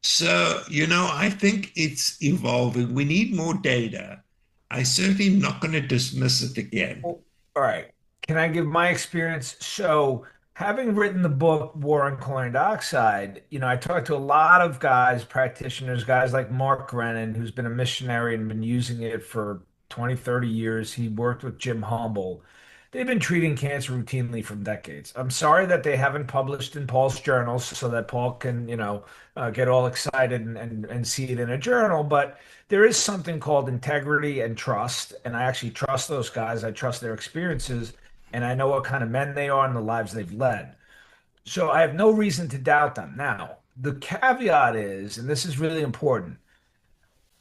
So, I think it's evolving. We need more data. I'm certainly not going to dismiss it again. All right. Can I give my experience? So, having written the book War on Chlorine Dioxide, I talked to a lot of guys, practitioners, guys like Mark Grennan, who's been a missionary and been using it for 20, 30 years. He worked with Jim Humble. They've been treating cancer routinely for decades. I'm sorry that they haven't published in Paul's journals so that Paul can, get all excited and see it in a journal. But there is something called integrity and trust. And I actually trust those guys. I trust their experiences. And I know what kind of men they are and the lives they've led. So I have no reason to doubt them. Now, the caveat is, and this is really important,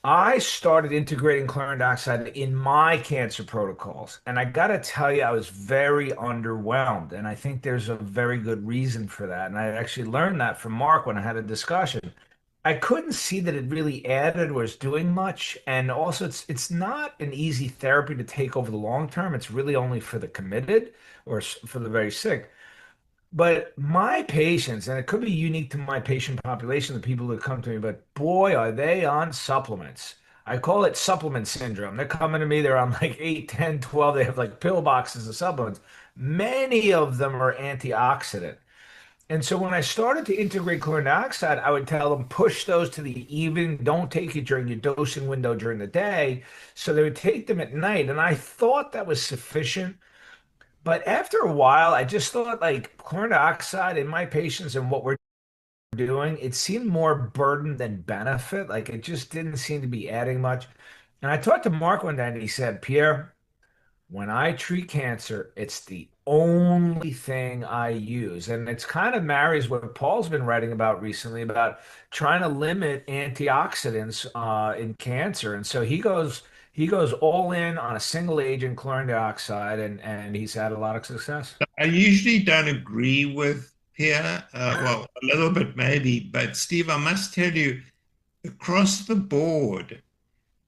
I started integrating chlorine dioxide in my cancer protocols. And I got to tell you, I was very underwhelmed. And I think there's a very good reason for that. And I actually learned that from Mark when I had a discussion. I couldn't see that it really added or was doing much. And also, it's not an easy therapy to take over the long term. It's really only for the committed or for the very sick. But my patients, and it could be unique to my patient population, the people that come to me, but boy, are they on supplements. I call it supplement syndrome. They're coming to me, they're on like 8, 10, 12. They have like pill boxes of supplements. Many of them are antioxidant. And so when I started to integrate chlorine dioxide, I would tell them push those to the evening. Don't take it during your dosing window during the day. So they would take them at night. And I thought that was sufficient. But after a while, I just thought like chlorine dioxide in my patients and what we're doing, it seemed more burden than benefit. Like it just didn't seem to be adding much. And I talked to Mark one day and he said, Pierre, when I treat cancer, it's the only thing I use. And it's kind of marries what Paul's been writing about recently about trying to limit antioxidants in cancer. And so he goes all in on a single agent chlorine dioxide and he's had a lot of success. I usually don't agree with Pierre. Well, a little bit maybe, but Steve, I must tell you, across the board,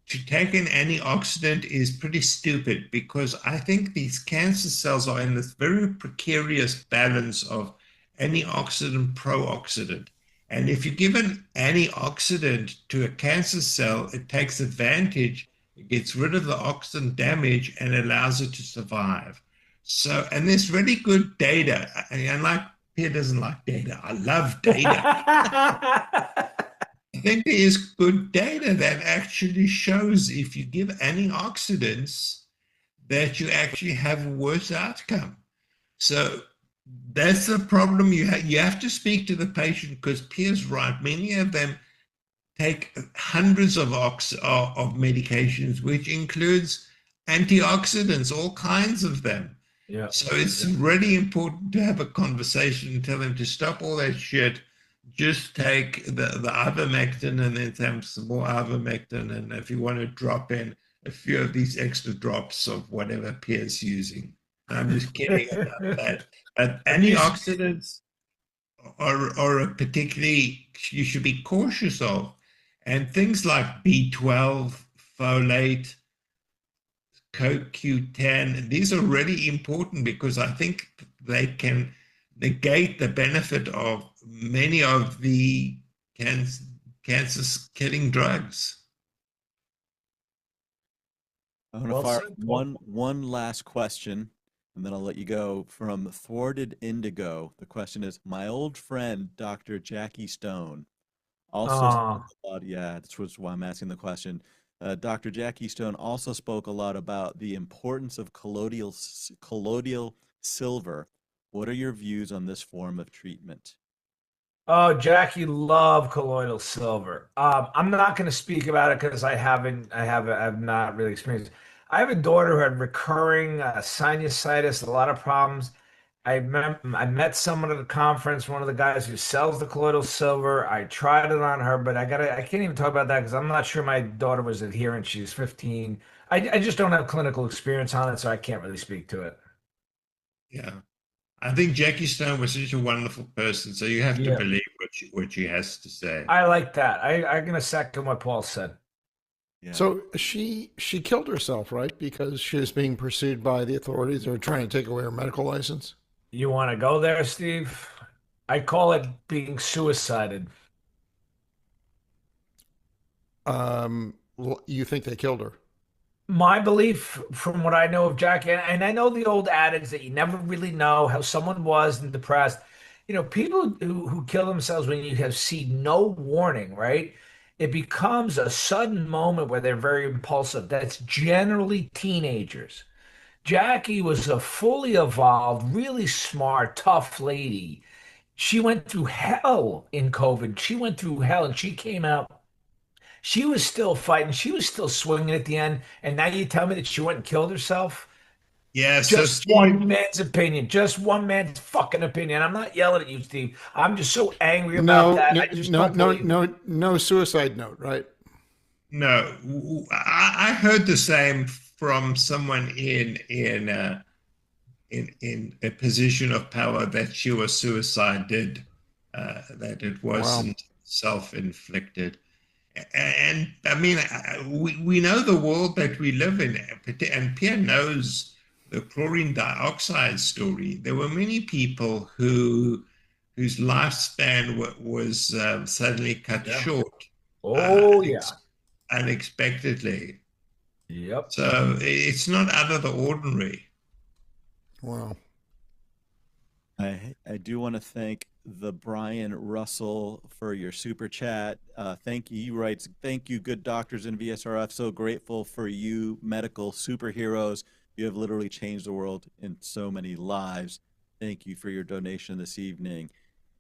to take an antioxidant is pretty stupid because I think these cancer cells are in this very precarious balance of antioxidant, pro-oxidant. And if you give an antioxidant to a cancer cell, it takes advantage, it gets rid of the oxidant damage and allows it to survive. So, and there's really good data. And like Pierre doesn't like data, I love data. I think there is good data that actually shows if you give antioxidants that you actually have a worse outcome. So that's the problem. You have to speak to the patient because Pierre's right. Many of them take hundreds of medications, which includes antioxidants, all kinds of them. Yeah. So it's really important to have a conversation and tell them to stop all that shit. Just take the ivermectin and then have some more ivermectin. And if you want to drop in a few of these extra drops of whatever Pierre's using. I'm just kidding about that. But antioxidants are a particularly you should be cautious of, and things like B12, folate, CoQ10. These are really important because I think they can negate the benefit of many of the cancer-killing drugs. I'm going to Well fire said, Paul. one last question, and then I'll let you go. From Thwarted Indigo, the question is, my old friend, Dr. Jackie Stone, also spoke a lot, yeah, that's why I'm asking the question. Dr. Jackie Stone also spoke a lot about the importance of colloidal silver. What are your views on this form of treatment? Oh, Jackie, love colloidal silver. I'm not going to speak about it because I've not really experienced. I have a daughter who had recurring sinusitis, a lot of problems. I met someone at a conference, one of the guys who sells the colloidal silver. I tried it on her, but I can't even talk about that because I'm not sure my daughter was adherent. She's 15. I just don't have clinical experience on it, so I can't really speak to it. Yeah. I think Jackie Stone was such a wonderful person, so you have to Yeah, believe what she has to say. I like that. I'm going to second what Paul said. Yeah. So she killed herself, right? Because she was being pursued by the authorities. They were trying to take away her medical license. You want to go there, Steve? I call it being suicided. You think they killed her? My belief, from what I know of Jack, and I know the old adage that you never really know how someone was and depressed. People who kill themselves when you have seen no warning, right? It becomes a sudden moment where they're very impulsive. That's generally teenagers. Jackie was a fully evolved, really smart, tough lady. She went through hell in COVID. She went through hell and she came out. She was still fighting. She was still swinging at the end. And now you tell me that she went and killed herself? Yeah, so Just Steve, one man's opinion. Just one man's fucking opinion. I'm not yelling at you, Steve. I'm just so angry about No, that. no, I just no, don't no, believe it. no, no suicide note, right? no, I heard the same from someone in a position of power that she was suicided, that it Wow. wasn't self-inflicted. And I mean, we know the world that we live in, and Pierre knows the chlorine dioxide story. There were many people whose lifespan was suddenly cut Yeah. short Oh, yeah. unexpectedly. Yep. So it's not out of the ordinary. Wow. I do want to thank the Brian Russell for your super chat. Thank you. He writes, thank you, good doctors in VSRF. So grateful for you, medical superheroes. You have literally changed the world in so many lives. Thank you for your donation this evening.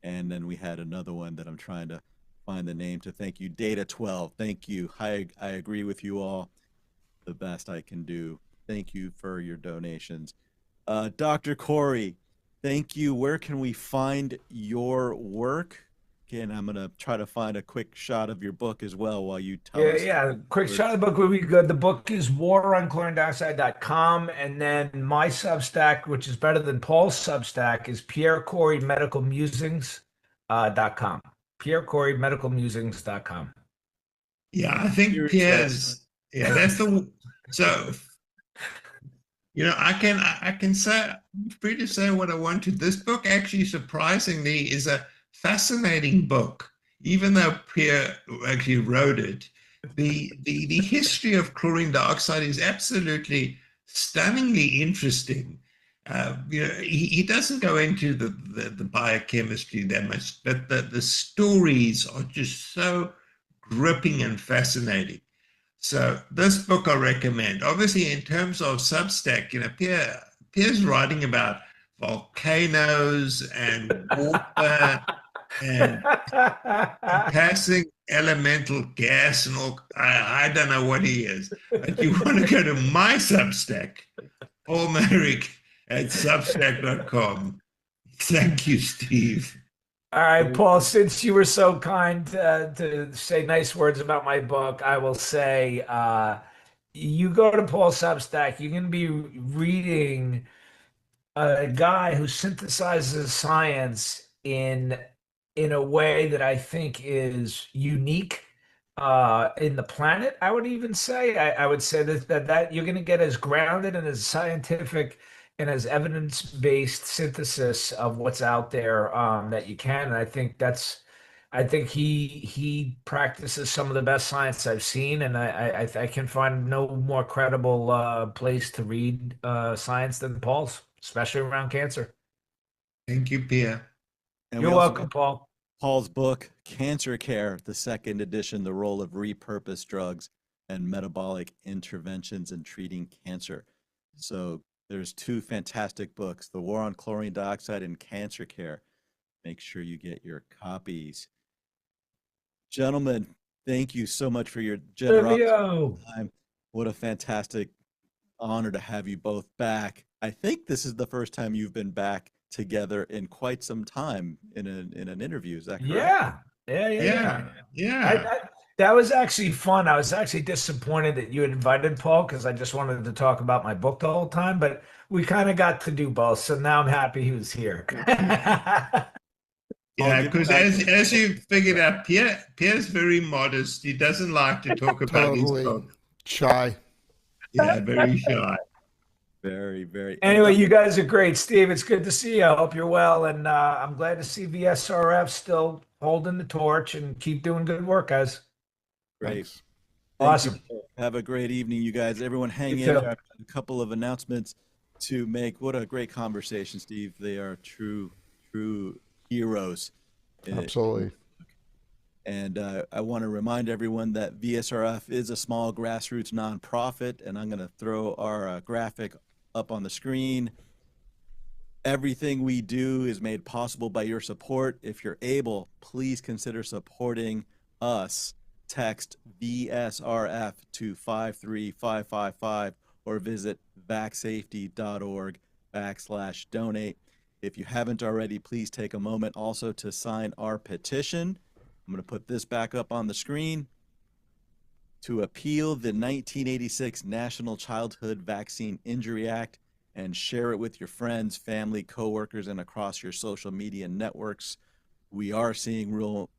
And then we had another one that I'm trying to find the name to thank you. Data 12. Thank you. I agree with you all. The best I can do. Thank you for your donations. Dr. Corey, thank you. Where can we find your work? Again, I'm going to try to find a quick shot of your book as well while you tell Yeah, us. yeah. Quick shot of the book would be good. The book is wateronchlorindioxide.com. And then my Substack, which is better than Paul's Substack, is pierrecorey.medicalmusings.com. pierrecorey.medicalmusings.com. Yeah, I think Pierre's. Yeah, that's the. So I can say, I'm free to say what I want to. This book actually, surprisingly, is a fascinating book, even though Pierre actually wrote it. The history of chlorine dioxide is absolutely stunningly interesting. He doesn't go into the biochemistry that much, but the stories are just so gripping and fascinating. So this book I recommend. Obviously, in terms of Substack, Pierre's writing about volcanoes and water and passing elemental gas and all. I don't know what he is, but you want to go to my Substack, Paul Merrick at Substack.com. Thank you, Steve. All right, Paul, since you were so kind to say nice words about my book, I will say you go to Paul's Substack, you're going to be reading a guy who synthesizes science in a way that I think is unique in the planet. I would even say I would say that you're going to get as grounded and as scientific and as evidence-based synthesis of what's out there that you can. And I think he practices some of the best science I've seen, and I can find no more credible place to read science than Paul's, especially around cancer. Thank you, Pierre. And we You're also welcome, got Paul. Paul's book, Cancer Care, the second edition, The Role of Repurposed Drugs and Metabolic Interventions in Treating Cancer. So there's two fantastic books, The War on Chlorine Dioxide and Cancer Care. Make sure you get your copies. Gentlemen, thank you so much for your generosity Livio. of time. What a fantastic honor to have you both back. I think this is the first time you've been back together in quite some time in an interview. Is that correct? Yeah. Yeah. That was actually fun. I was actually disappointed that you had invited Paul because I just wanted to talk about my book the whole time, but we kind of got to do both. So now I'm happy he was here. Yeah, Get because back. as you figured out, Pierre's very modest. He doesn't like to talk about his Totally book. shy. Yeah, very shy. Very, very. Anyway, you guys are great. Steve, it's good to see you. I hope you're well. And I'm glad to see VSRF still holding the torch and keep doing good work, guys. Great. Thanks. Thank you. Awesome. Have a great evening, you guys. Everyone hang You in too. there. A couple of announcements to make. What a great conversation, Steve. They are true heroes. Absolutely. And I want to remind everyone that VSRF is a small grassroots nonprofit, and I'm going to throw our graphic up on the screen. Everything we do is made possible by your support. If you're able, please consider supporting us. Text VSRF to 53555 or visit vacsafety.org/donate. If you haven't already, please take a moment also to sign our petition. I'm going to put this back up on the screen to appeal the 1986 National Childhood Vaccine Injury Act and share it with your friends, family, coworkers, and across your social media networks. We are seeing real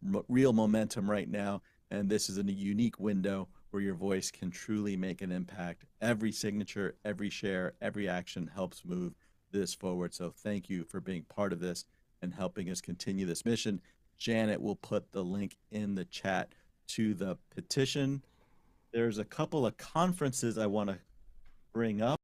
momentum right now, and this is a unique window where your voice can truly make an impact. Every signature, every share, every action helps move this forward. So thank you for being part of this and helping us continue this mission. Janet will put the link in the chat to the petition. There's a couple of conferences I want to bring up.